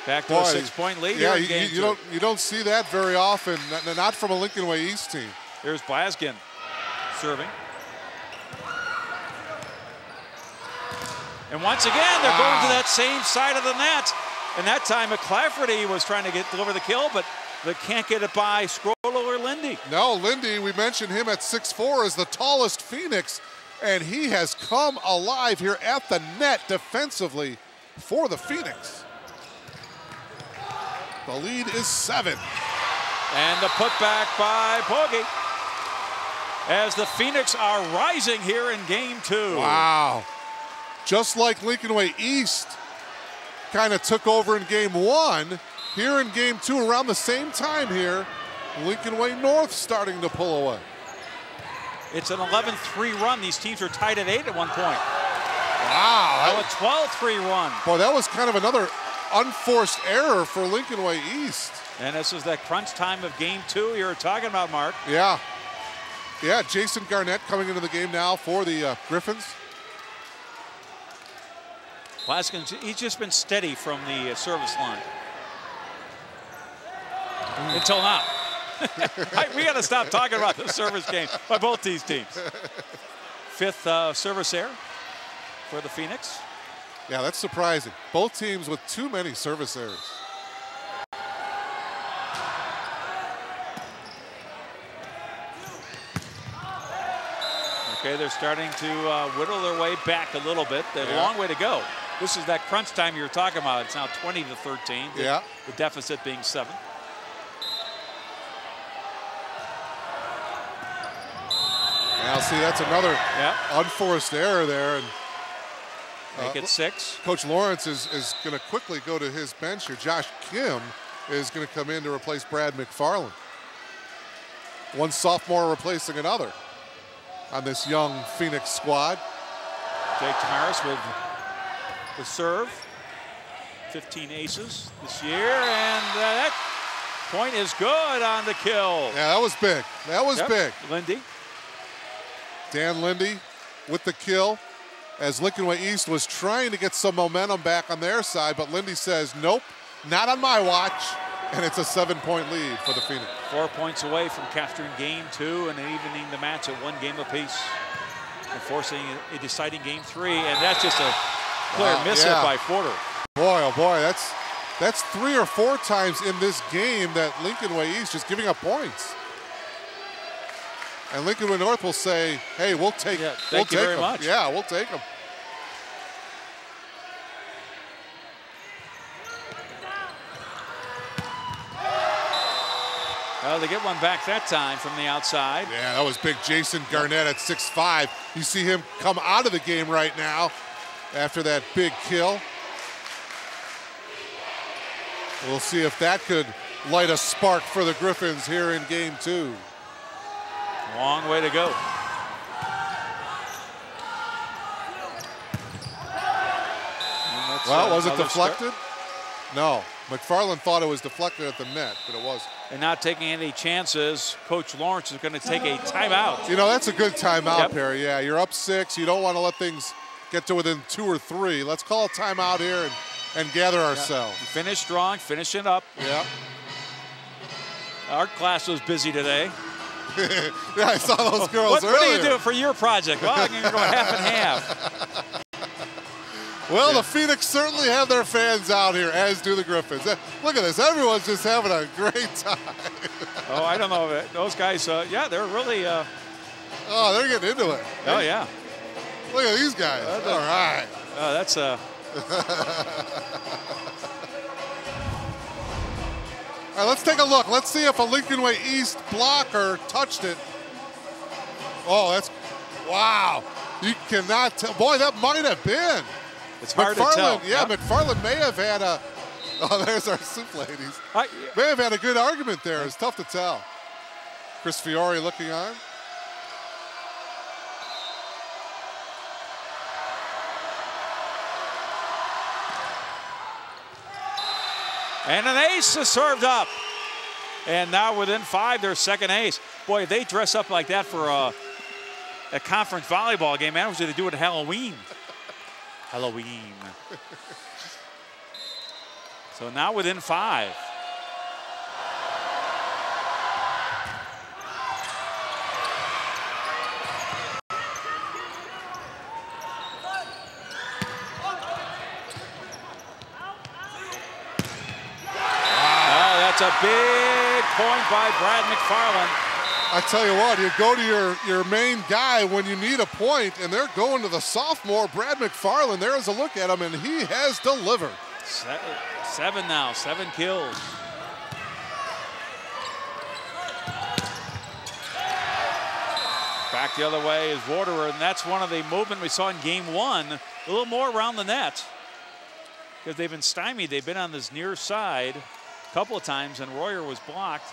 Back to a 6-point lead. Yeah, here in game 2. you don't see that very often, not from a Lincoln Way East team. There's Blaskin serving. And once again, they're going to that same side of the net. And that time, McClafferty was trying to deliver the kill, but they can't get it by Scrollo or Lindy. No, Lindy, we mentioned him at 6'4", is the tallest Phoenix, and he has come alive here at the net defensively for the Phoenix. The lead is 7. And the putback by Pogge as the Phoenix are rising here in game 2. Wow. Just like Lincoln Way East kind of took over in game 1, here in game 2 around the same time here, Lincoln Way North starting to pull away. It's an 11-3 run. These teams were tied at 8 at one point. Wow. Now a 12-3 run. Boy, that was kind of another unforced error for Lincoln Way East. And this is that crunch time of game 2 you were talking about, Mark. Yeah. Yeah, Jason Garnett coming into the game now for the Griffins. Blaskin, he's just been steady from the service line. Until now. We got to stop talking about the service game by both these teams. 5th service error for the Phoenix. Yeah, that's surprising. Both teams with too many service errors. Okay, they're starting to whittle their way back a little bit. They have a long way to go. This is that crunch time you were talking about. It's now 20-13. Yeah. The deficit being 7. Now, see, that's another unforced error there. And make it 6. Coach Lawrence is going to quickly go to his bench here. Josh Kim is going to come in to replace Brad McFarland. One sophomore replacing another on this young Phoenix squad. Jake Tamaris with the serve. 15 aces this year, and that point is good on the kill. Yeah, that was big. That was big. Lindy. Dan Lindy with the kill as Lincoln Way East was trying to get some momentum back on their side, but Lindy says, nope, not on my watch. And it's a 7-point lead for the Phoenix. 4 points away from capturing game 2 and evening the match at 1 game apiece. And forcing a deciding game 3, and that's just a clear miss hit by Porter. Boy, oh boy, that's 3 or 4 times in this game that Lincoln Way East just giving up points. And Lincoln Way North will say, hey, we'll take them. Thank you very much. Yeah, we'll take them. Well, they get one back that time from the outside. Yeah, that was big Jason Garnett at 6'5". You see him come out of the game right now after that big kill. We'll see if that could light a spark for the Griffins here in game 2. Long way to go. Well, was it deflected? No. McFarland thought it was deflected at the net, but it wasn't. And not taking any chances, Coach Lawrence is going to take a timeout. You know, that's a good timeout, Perry. Yeah, you're up 6. You don't want to let things get to within 2 or 3. Let's call a timeout here and gather ourselves. Finish strong, finish it up. Yeah. Our class was busy today. Yeah, I saw those girls earlier. What do you do for your project? Well, I'm going to go half and half. Well, the Phoenix certainly have their fans out here, as do the Griffins. Look at this. Everyone's just having a great time. Oh, I don't know. Those guys, yeah, they're really... oh, they're getting into it. Oh, yeah. Look at these guys. All right. That's All right, let's take a look. Let's see if a Lincoln Way East blocker touched it. Oh, that's... Wow. You cannot tell. Boy, that might have been. It's hard to tell. Yeah, McFarland may have had a... Oh, there's our soup ladies. May have had a good argument there. It's tough to tell. Chris Fiore looking on. And an ace is served up. And now within 5, their second ace. Boy, they dress up like that for a conference volleyball game. Man, they do it at Halloween. Halloween. So now within 5. That's a big point by Brad McFarland. I tell you what, you go to your main guy when you need a point, and they're going to the sophomore, Brad McFarland. There's a look at him, and he has delivered. 7 now, 7 kills. Back the other way is Waterer, and that's one of the movement we saw in game 1. A little more around the net because they've been stymied. They've been on this near side a couple of times, and Royer was blocked.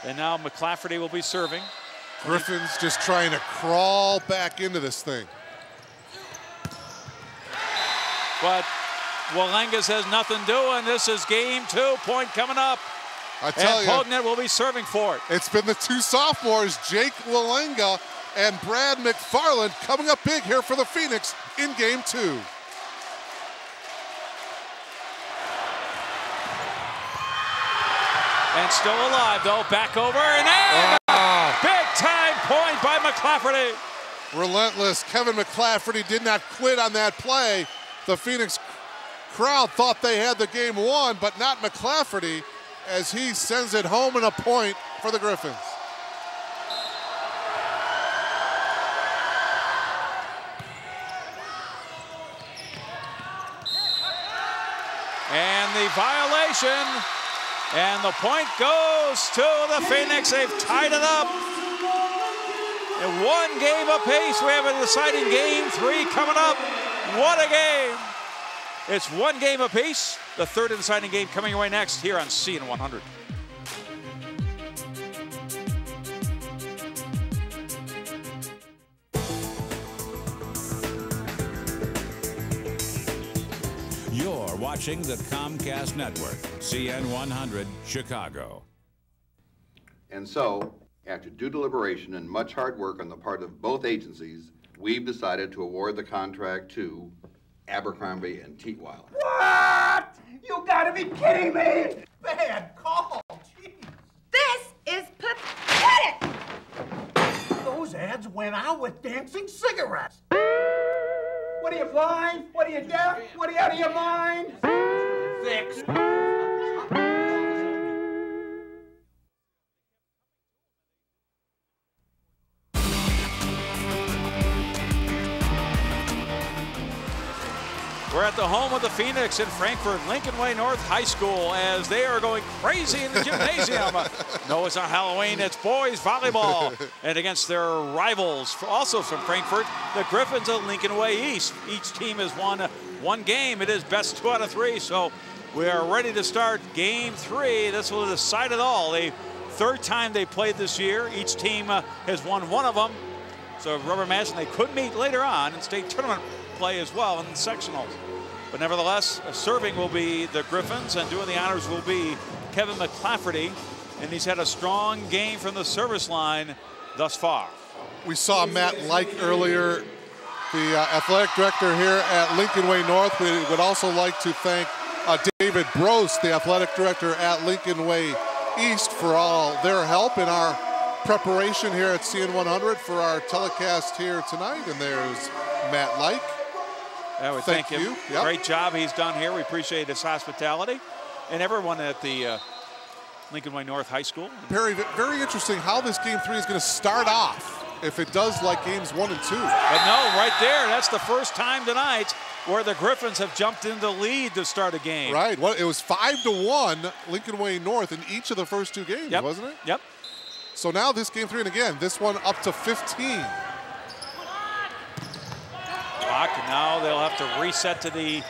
And now McClafferty will be serving. Griffin's just trying to crawl back into this thing. But Walengas has nothing doing. This is game 2, point coming up. I tell you, Pognet will be serving for it. It's been the 2 sophomores, Jake Walenga and Brad McFarland, coming up big here for the Phoenix in game 2. And still alive, though. Back over and in. Big time point by McClafferty. Relentless. Kevin McClafferty did not quit on that play. The Phoenix crowd thought they had the game won, but not McClafferty, as he sends it home in a point for the Griffins. And the violation. And the point goes to the Phoenix. They've tied it up. In 1 game apiece, we have a deciding game 3 coming up. What a game. It's 1 game apiece. The 3rd and deciding game coming your way next here on CN100. You're watching the Comcast Network, CN100, Chicago. And so, after due deliberation and much hard work on the part of both agencies, we've decided to award the contract to Abercrombie and Teetweiler. What? You gotta be kidding me! Bad call, jeez. This is pathetic! Those ads went out with dancing cigarettes. What are you, blind? What are you, deaf? What are you, out of your mind? Fix. We're at the home of the Phoenix in Frankfort, Lincoln Way North High School, as they are going crazy in the gymnasium. No, it's not Halloween, it's boys volleyball. And against their rivals, also from Frankfort, the Griffins of Lincoln Way East. Each team has won one game. It is best 2 out of 3, so we are ready to start game 3. This will decide it all. The third time they played this year. Each team has won one of them. So rubber match, and they could meet later on in state tournament play as well in the sectionals. But nevertheless, serving will be the Griffins, and doing the honors will be Kevin McClafferty, and he's had a strong game from the service line thus far. We saw Matt Like earlier, the athletic director here at Lincoln Way North. We would also like to thank David Brost, the athletic director at Lincoln Way East, for all their help in our preparation here at CN100 for our telecast here tonight. And there's Matt Like. I would thank him. Yep. Great job he's done here. We appreciate his hospitality, and everyone at the Lincoln Way North High School. Very, very interesting how this game 3 is going to start off, if it does like games 1 and 2. But no, right there, that's the first time tonight where the Griffins have jumped into the lead to start a game. Right. Well, it was 5-1 Lincoln Way North in each of the first 2 games, wasn't it? Yep. So now this game 3, and again, this one up to 15. Now they'll have to reset to the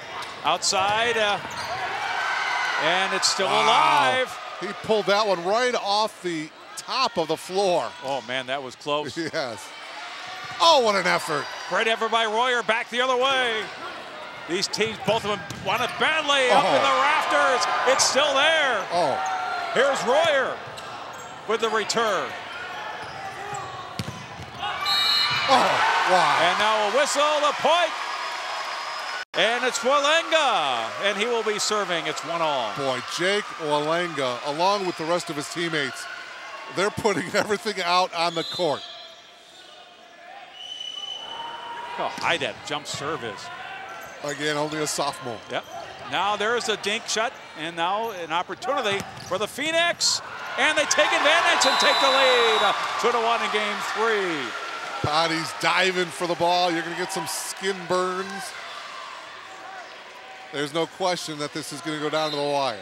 outside, and it's still alive. He pulled that one right off the top of the floor. Oh man, that was close. Yes. Oh, what an effort. Great effort by Royer, back the other way. These teams, both of them want it badly, up in the rafters. It's still there. Oh. Here's Royer with the return. Oh, wow. And now a whistle, the point. And it's Walenga, and he will be serving. It's 1-all. Boy, Jake Walenga, along with the rest of his teammates, they're putting everything out on the court. How high that jump serve is. Again, only a sophomore. Yep. Now there's a dink shot, and now an opportunity for the Phoenix. And they take advantage and take the lead. 2-1 in game 3. Potty's diving for the ball. You're going to get some skin burns. There's no question that this is going to go down to the wire.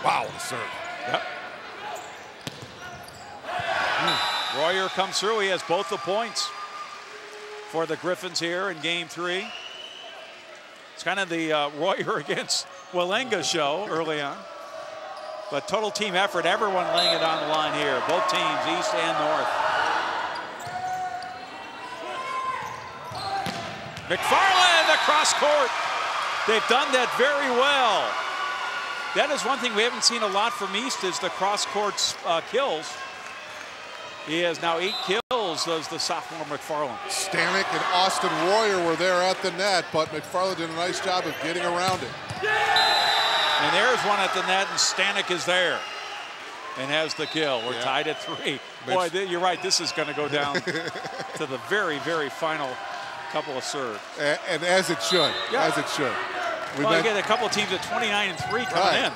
Wow, the serve. Yep. Royer comes through. He has both the points for the Griffins here in game 3. It's kind of the Royer against Walenga show early on. But total team effort, everyone laying it on the line here. Both teams, East and North. McFarland across court. They've done that very well. That is one thing we haven't seen a lot from East, is the cross-court kills. He has now 8 kills as the sophomore McFarland. Stanek and Austin Royer were there at the net, but McFarland did a nice job of getting around it. And there's one at the net, and Stanek is there and has the kill. We're tied at 3. Boy, you're right. This is going to go down to the very, very final couple of serves. And as it should. Yeah. As it should. Well, you get a couple of teams at 29 and 3 coming in.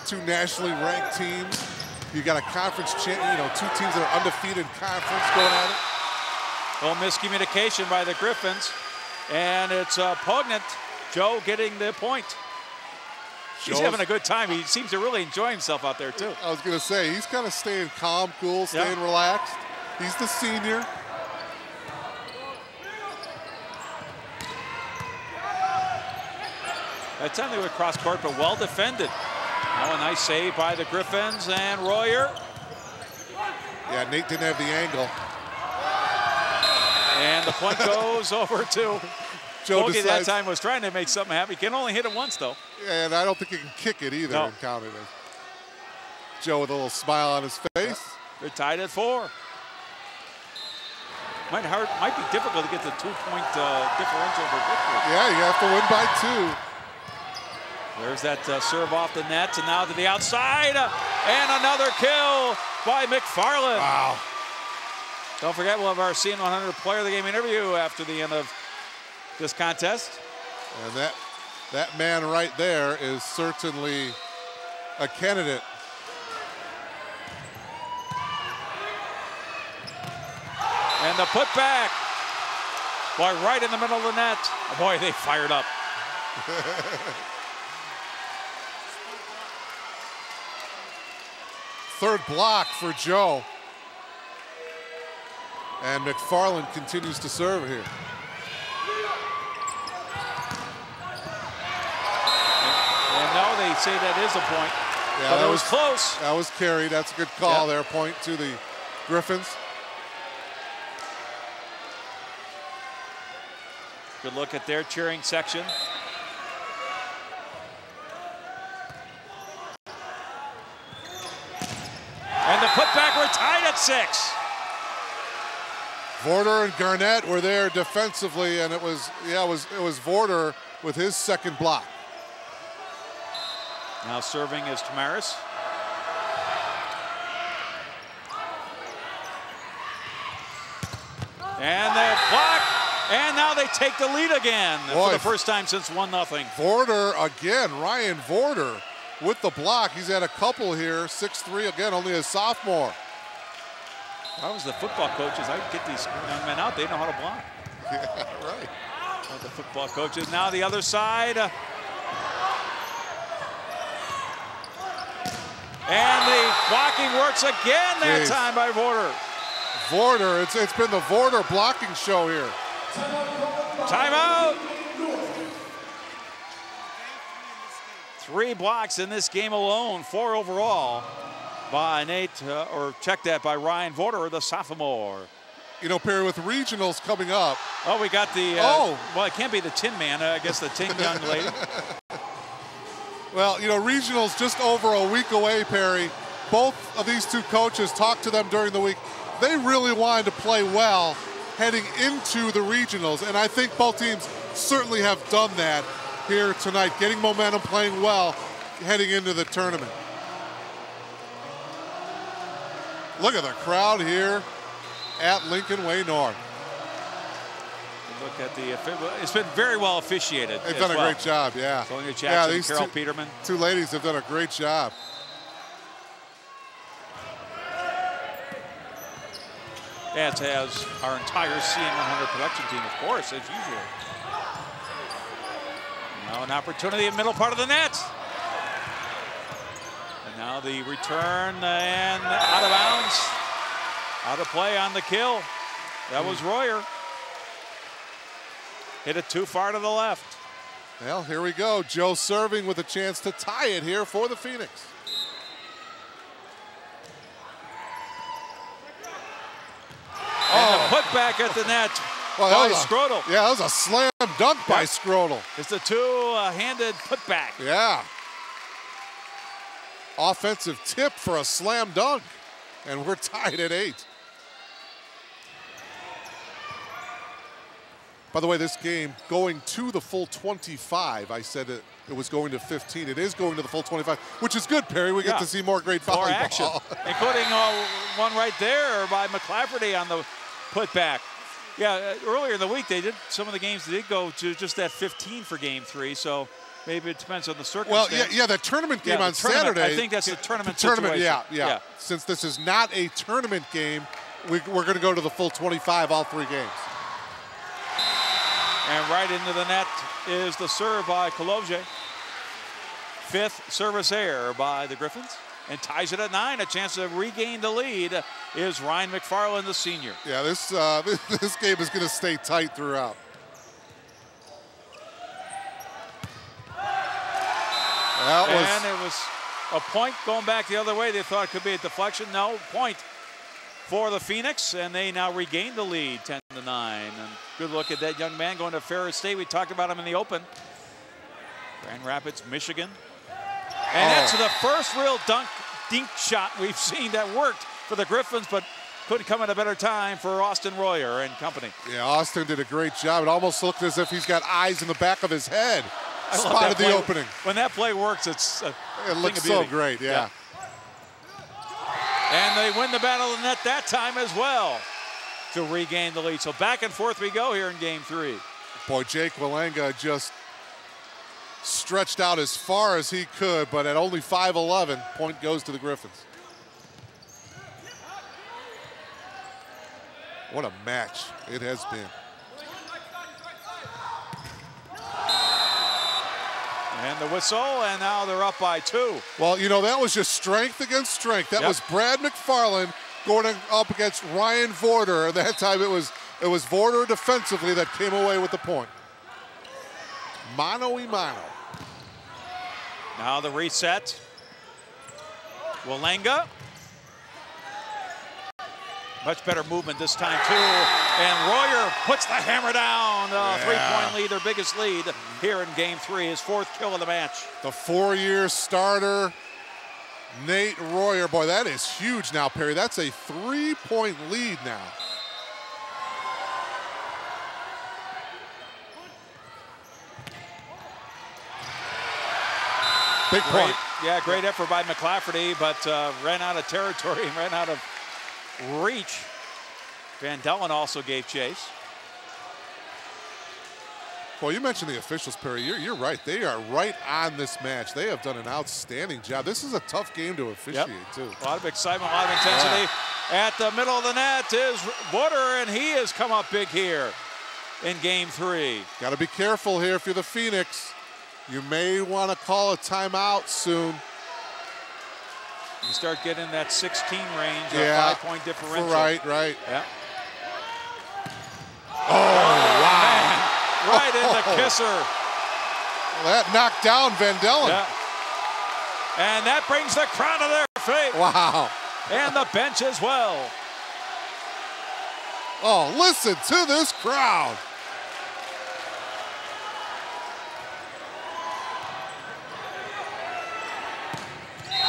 2 nationally ranked teams. You got a conference, 2 teams that are undefeated in conference going at it. Well, miscommunication by the Griffins, and it's Pognant. Joe getting the point. He's having a good time. He seems to really enjoy himself out there, too. I was going to say, he's kind of staying calm, cool, staying relaxed. He's the senior. That time they were cross court, but well defended. Now a nice save by the Griffins, and Royer. Yeah, Nate didn't have the angle. And the point goes over to Joe. Bogey that time was trying to make something happen. He can only hit it once, though. Yeah, and I don't think he can kick it either and count it. Joe with a little smile on his face. They're tied at 4. Might be difficult to get the 2-point differential for victory. Yeah, you have to win by 2. There's that serve off the net, and now to the outside, and another kill by McFarland. Wow. Don't forget, we'll have our CN100 Player of the Game interview after the end of this contest. And that man right there is certainly a candidate. And the putback, boy, right in the middle of the net. Oh, boy, they fired up. Third block for Joe. And McFarland continues to serve here. And no, they say that is a point. Yeah, but it was close. That was carried. That's a good call there. Point to the Griffins. Good look at their cheering section. And the putback, we're tied at 6. Vorder and Garnett were there defensively, and it was Vorder with his second block. Now serving is Tamaris. And the block, and now they take the lead again for the first time since 1-0. Vorder again, Ryan Vorder with the block. He's had a couple here, 6'3", again, only a sophomore. If I was the football coaches, I'd get these young men out. They know how to block. Yeah, right. The football coaches. Now the other side. And the blocking works again that time by Vorder. Vorder, it's been the Vorder blocking show here. Timeout. 3 blocks in this game alone, 4 overall by Nate, or check that, by Ryan Vorder, the sophomore. You know, Perry, with regionals coming up. Oh, we got the, well, it can't be the Tin Man, I guess the Tin young lady. Well, you know, regionals just over a week away, Perry. Both of these two coaches talked to them during the week. They really wanted to play well heading into the regionals, and I think both teams certainly have done that here tonight, getting momentum, playing well, heading into the tournament. Look at the crowd here at Lincoln Way North. Look at the, it's been very well officiated. They've done a great job, yeah. Sonia Jackson, Carol Peterman. Two ladies have done a great job. As has our entire CN100 production team, of course, as usual. Now an opportunity in the middle part of the net. And now the return and out of bounds. Out of play on the kill. That was Royer. Hit it too far to the left. Well, here we go. Joe serving with a chance to tie it here for the Phoenix. And the putback at the net by Skrodel. Yeah, that was a slam dunk by Skrodel. It's a two-handed putback. Yeah. Offensive tip for a slam dunk. And we're tied at 8. By the way, this game going to the full 25. I said it was going to 15. It is going to the full 25, which is good, Perry. We get to see more great volleyball. More action, including one right there by McClafferty on the putback. Yeah, earlier in the week, some of the games did go to just that 15 for game 3, so maybe it depends on the circumstance. Well, yeah, the tournament game on Saturday. I think that's the tournament situation. Yeah. Since this is not a tournament game, we're going to go to the full 25, all 3 games. And right into the net is the serve by Koloje. 5th service error by the Griffins. And ties it at 9. A chance to regain the lead is Ryan McFarland, the senior. Yeah, this game is going to stay tight throughout. And it was a point going back the other way. They thought it could be a deflection. No, point for the Phoenix, and they now regain the lead, 10-9. And good look at that young man going to Ferris State. We talked about him in the open. Grand Rapids, Michigan. And that's the first real dink shot we've seen that worked for the Griffins, but couldn't come at a better time for Austin Royer and company. Yeah, Austin did a great job. It almost looked as if he's got eyes in the back of his head. Spotted the opening. When that play works, it looks so great, yeah. And they win the battle of the net that time as well to regain the lead. So back and forth we go here in game 3. Boy, Jake Walenga just stretched out as far as he could, but at only 5'11", point goes to the Griffins. What a match it has been. And the whistle, and now they're up by 2. Well, you know, that was just strength against strength. That was Brad McFarland going up against Ryan Vorder. That time it was Vorder defensively that came away with the point. Mano-y-mano. Now the reset. Walenga. Much better movement this time, too. And Royer puts the hammer down. Three-point lead, their biggest lead here in game 3, his 4th kill of the match. The 4-year starter, Nate Royer. Boy, that is huge now, Perry. That's a 3-point lead now. Big point. Great effort by McClafferty, but ran out of territory and ran out of reach. Van Dellen also gave chase. Boy, you mentioned the officials, Perry. You're right. They are right on this match. They have done an outstanding job. This is a tough game to officiate, too. A lot of excitement, a lot of intensity. At the middle of the net is Vorder, and he has come up big here in game 3. Got to be careful here if you're the Phoenix. You may want to call a timeout soon. You start getting that 16 range, a 5-point differential. Right. Yeah. Oh, wow. Man. Right in the kisser. Well, that knocked down Van Dellen. Yeah. And that brings the crowd to their feet. Wow. And the bench as well. Oh, listen to this crowd.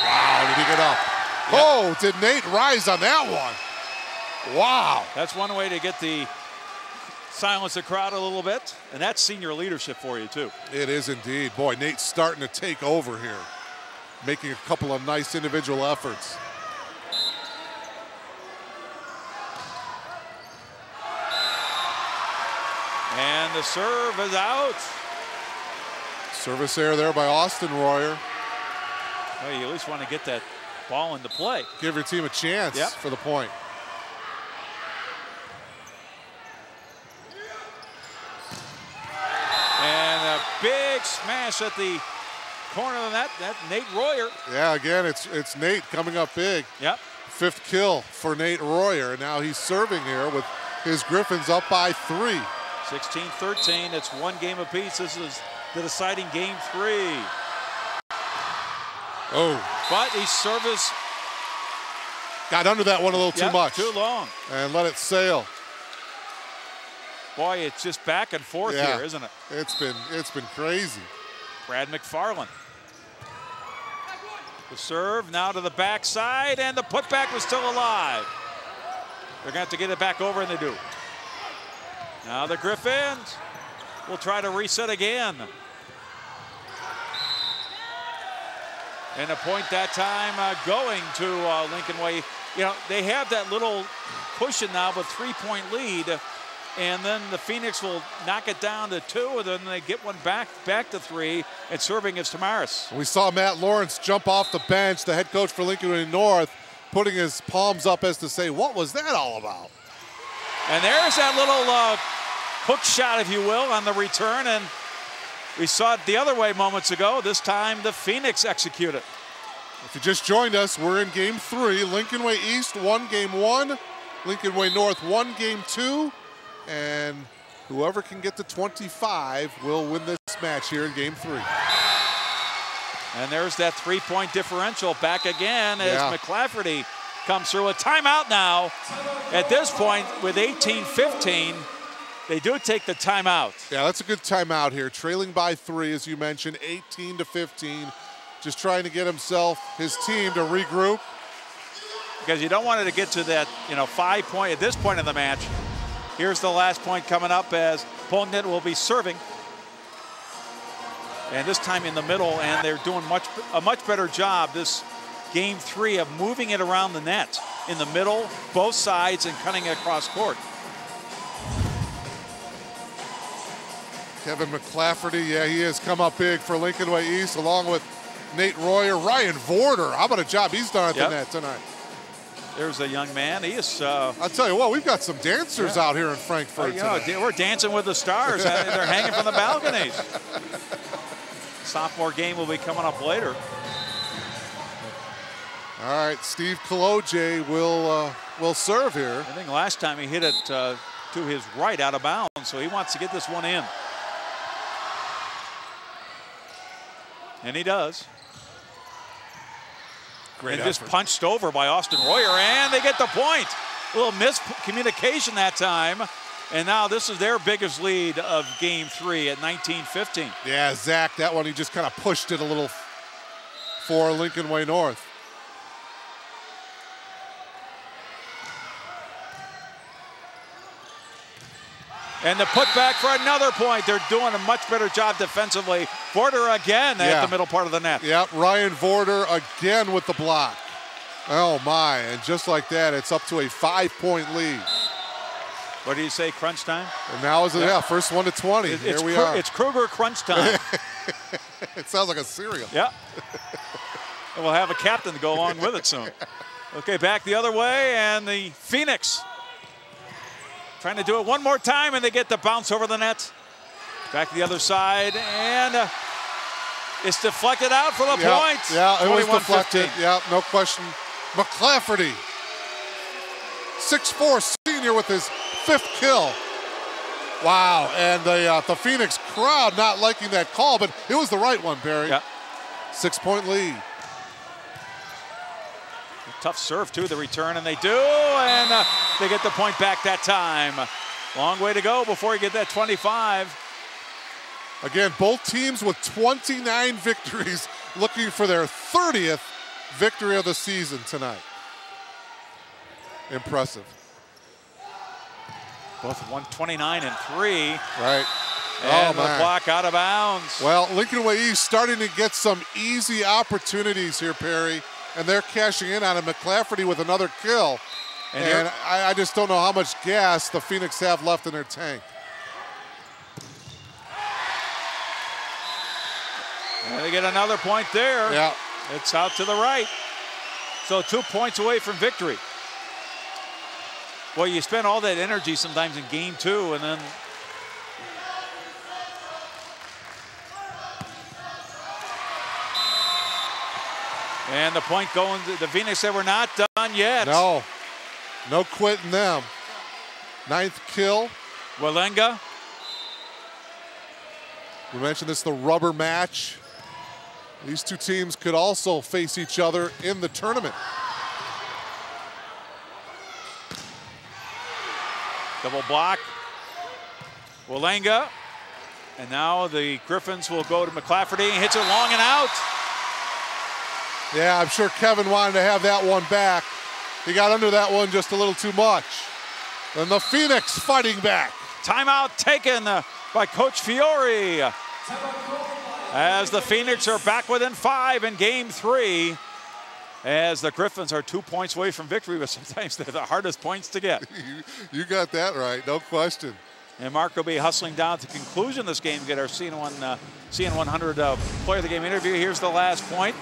Wow, did he get up? Yep. Oh, did Nate rise on that one? Wow. That's one way to get the silence the crowd a little bit, and that's senior leadership for you, too. It is indeed. Boy, Nate's starting to take over here, making a couple of nice individual efforts. And the serve is out. Service error there by Austin Royer. Well, you at least want to get that ball into play. Give your team a chance for the point. And a big smash at the corner of the net. That's Nate Royer. Yeah, again, it's Nate coming up big. Yep. 5th kill for Nate Royer. And now he's serving here with his Griffins up by 3. 16-13. It's one game apiece. This is the deciding game 3. Oh. But his service got under that one a little too much. Too long. And let it sail. Boy, it's just back and forth here, isn't it? It's been crazy. Brad McFarland. The serve now to the backside, and the putback was still alive. They're going to have to get it back over, and they do. Now the Griffins will try to reset again. And a point that time going to Lincoln Way. You know, they have that little cushion now with 3-point lead. And then the Phoenix will knock it down to 2, and then they get one back to 3, and serving is Tamaris. We saw Matt Lawrence jump off the bench, the head coach for Lincoln Way North, putting his palms up as to say, what was that all about? And there's that little hook shot, if you will, on the return, and we saw it the other way moments ago. This time the Phoenix executed. If you just joined us, we're in game 3. Lincoln Way East won game 1. Lincoln Way North won game 2. And whoever can get to 25 will win this match here in game 3. And there's that 3-point differential back again as McClafferty comes through. A timeout now. At this point, with 18-15, they do take the timeout. Yeah, that's a good timeout here. Trailing by 3, as you mentioned, 18-15. Just trying to get his team to regroup. because you don't want it to get to that, 5 point at this point in the match. Here's the last point coming up as opponent will be serving. And this time in the middle, and they're doing a much better job this game 3 of moving it around the net. In the middle, both sides, and cutting it across court. Kevin McClafferty, yeah, he has come up big for Lincoln Way East, along with Nate Royer. Ryan Vorder, how about a job he's done at the net tonight? There's a young man. He is. I'll tell you what, we've got some dancers out here in Frankfurt tonight. We're dancing with the stars. They're hanging from the balconies. Sophomore game will be coming up later. All right, Steve Kaloje will serve here. I think last time he hit it to his right out of bounds, so he wants to get this one in. And he does. Great and just punched over by Austin Royer, and they get the point. A little miscommunication that time. And now this is their biggest lead of game 3 at 19-15. Yeah, Zach, that one he just kind of pushed it a little for Lincoln Way North. And the putback for another point. They're doing a much better job defensively. Vorder again at the middle part of the net. Yep, Ryan Vorder again with the block. Oh my, and just like that, it's up to a 5-point lead. What do you say, crunch time? And now is first one to 20. Here we are. It's Kruger crunch time. It sounds like a cereal. Yeah. And we'll have a captain to go along with it soon. Okay, back the other way, and the Phoenix trying to do it one more time, and they get the bounce over the net. Back to the other side, and it's deflected out for the point. Yeah, it was deflected. Yeah, no question. McClafferty, 6'4" senior with his 5th kill. Wow, and the Phoenix crowd not liking that call, but it was the right one, Barry. Yeah. 6-point lead. Tough serve, too, the return, and they do, and they get the point back that time. Long way to go before you get that 25. Again, both teams with 29 victories looking for their 30th victory of the season tonight. Impressive. Both 129 and 3. Right. And the block out of bounds. Well, Lincoln Way East starting to get some easy opportunities here, Perry. And they're cashing in on a McClafferty with another kill. And I just don't know how much gas the Phoenix have left in their tank. And they get another point there. Yeah. It's out to the right. So 2 points away from victory. Well, you spend all that energy sometimes in game 2, and then and the point going to the Phoenix said we're not done yet. No quitting them. 9th kill. Walenga. We mentioned this, the rubber match. These two teams could also face each other in the tournament. Double block. Walenga. And now the Griffins will go to McClafferty. Hits it long and out. Yeah, I'm sure Kevin wanted to have that one back. He got under that one just a little too much. And the Phoenix fighting back. Timeout taken by Coach Fiore. As the Phoenix are back within 5 in game 3. As the Griffins are 2 points away from victory, but sometimes they're the hardest points to get. You got that right, no question. And Mark will be hustling down to the conclusion of this game to get our CN100 player of the game interview. Here's the last point.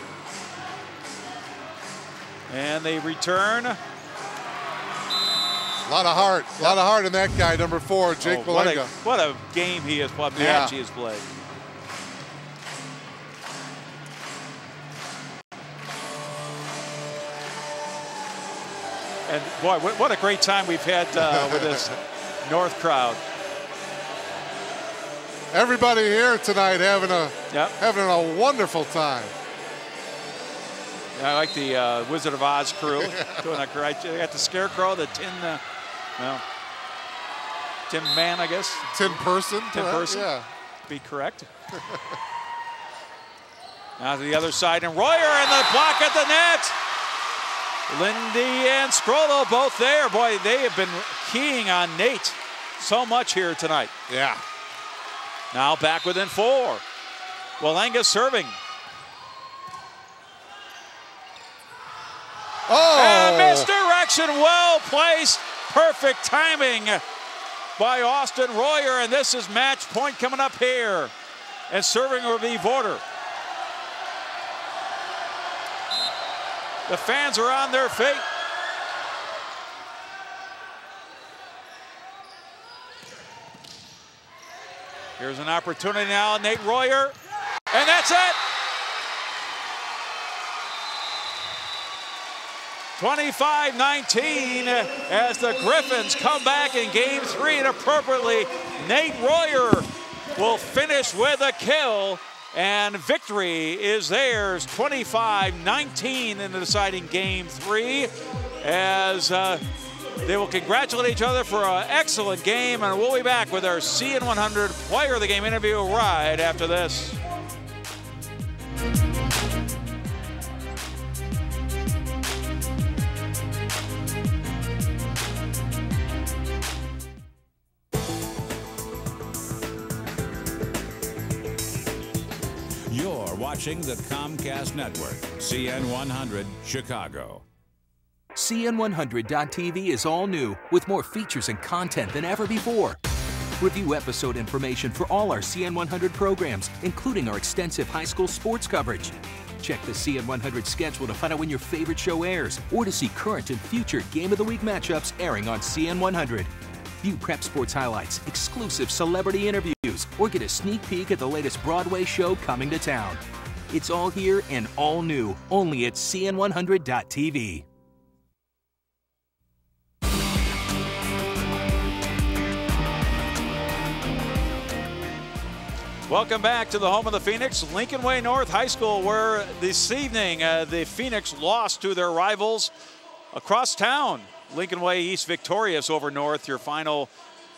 And they return. A lot of heart in that guy, number 4, Jake Walenga. What a game he has played, match he has played. And boy, what a great time we've had with this North crowd. Everybody here tonight having a wonderful time. I like the Wizard of Oz crew doing a great. They got the Scarecrow, the Tin Man, I guess. Tin Person. Tin Person. Yeah. Be correct. Now to the other side, and Royer and the block at the net. Lindy and Scrollo both there. Boy, they have been keying on Nate so much here tonight. Yeah. Now back within 4. Walenga serving. Oh! And misdirection, well placed. Perfect timing by Austin Royer. And this is match point coming up here. And serving will be Vorder. The fans are on their feet. Here's an opportunity now, Nate Royer, and that's it. 25-19 as the Griffins come back in game 3, and appropriately, Nate Royer will finish with a kill, and victory is theirs, 25-19 in the deciding game 3, as they will congratulate each other for an excellent game, and we'll be back with our CN100 Player of the Game interview right after this. You're watching the Comcast Network, CN100 Chicago. CN100.tv is all new with more features and content than ever before. Review episode information for all our CN100 programs, including our extensive high school sports coverage. Check the CN100 schedule to find out when your favorite show airs or to see current and future Game of the Week matchups airing on CN100. View prep sports highlights, exclusive celebrity interviews, or get a sneak peek at the latest Broadway show coming to town. It's all here and all new, only at CN100.tv. Welcome back to the home of the Phoenix, Lincoln Way North High School, where this evening the Phoenix lost to their rivals across town. Lincoln Way East victorious over North, your final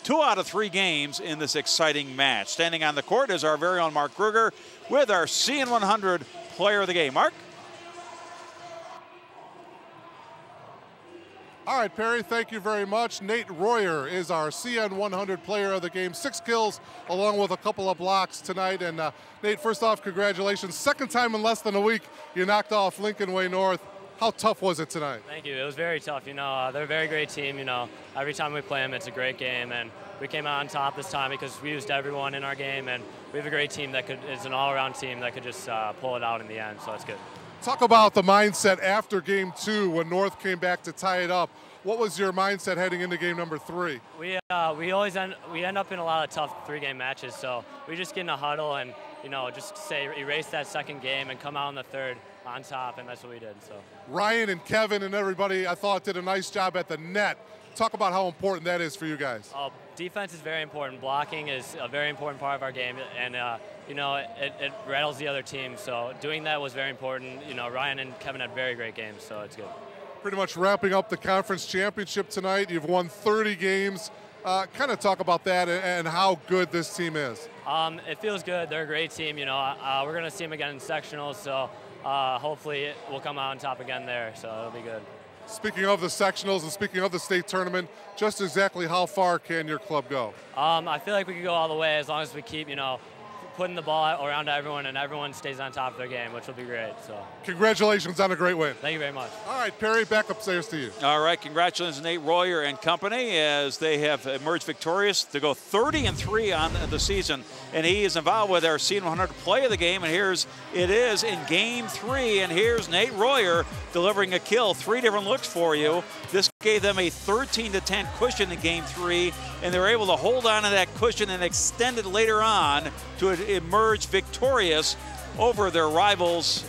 2 out of 3 games in this exciting match. Standing on the court is our very own Mark Kruger with our CN100 Player of the Game. Mark? All right, Perry, thank you very much. Nate Royer is our CN100 Player of the Game. 6 kills along with a couple of blocks tonight. And Nate, first off, congratulations. Second time in less than a week you knocked off Lincoln Way North. How tough was it tonight? Thank you. It was very tough. You know, they're a very great team. You know, every time we play them, it's a great game. And we came out on top this time because we used everyone in our game. And we have a great team that is an all-around team that could just pull it out in the end. So it's good. Talk about the mindset after game 2 when North came back to tie it up. What was your mindset heading into game number 3? We always end up in a lot of tough 3-game matches. So we just get in a huddle and, you know, just say erase that second game and come out in the third on top, and that's what we did. So Ryan and Kevin and everybody, I thought, did a nice job at the net. Talk about how important that is for you guys. Defense is very important. Blocking is a very important part of our game, and you know, it rattles the other team. So doing that was very important. You know, Ryan and Kevin had very great games, so it's good. Pretty much wrapping up the conference championship tonight. You've won 30 games. Kind of talk about that and how good this team is. It feels good. They're a great team. You know, we're going to see them again in sectionals, so hopefully we'll come out on top again there, so it'll be good. Speaking of the sectionals and speaking of the state tournament, just exactly how far can your club go? I feel like we could go all the way as long as we keep, you know, putting the ball around to everyone and everyone stays on top of their game, which will be great. So congratulations on a great win. Thank you very much. All right, Perry, back upstairs to you. All right, congratulations Nate Royer and company as they have emerged victorious to go 30-3 on the season, and he is involved with our CN100 Play of the Game, and it is in game 3, and here's Nate Royer delivering a kill. 3 different looks for you. This gave them a 13-10 cushion in game 3, and they were able to hold on to that cushion and extend it later on to emerge victorious over their rivals,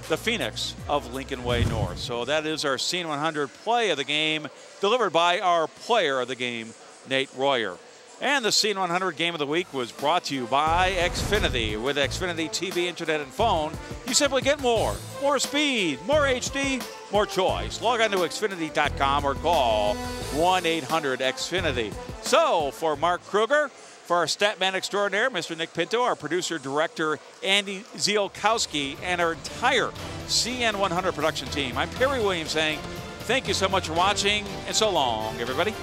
the Phoenix of Lincoln Way North. So that is our CN100 Play of the Game, delivered by our Player of the Game, Nate Royer. And the CN100 Game of the Week was brought to you by Xfinity. With Xfinity TV, internet, and phone, you simply get more speed, more HD, more choice. Log on to Xfinity.com or call 1-800-XFINITY. So for Mark Kruger, For our stat man extraordinaire, Mr. Nick Pinto, our producer, director, Andy Ziolkowski, and our entire CN100 production team, I'm Perry Williams saying thank you so much for watching, and so long, everybody.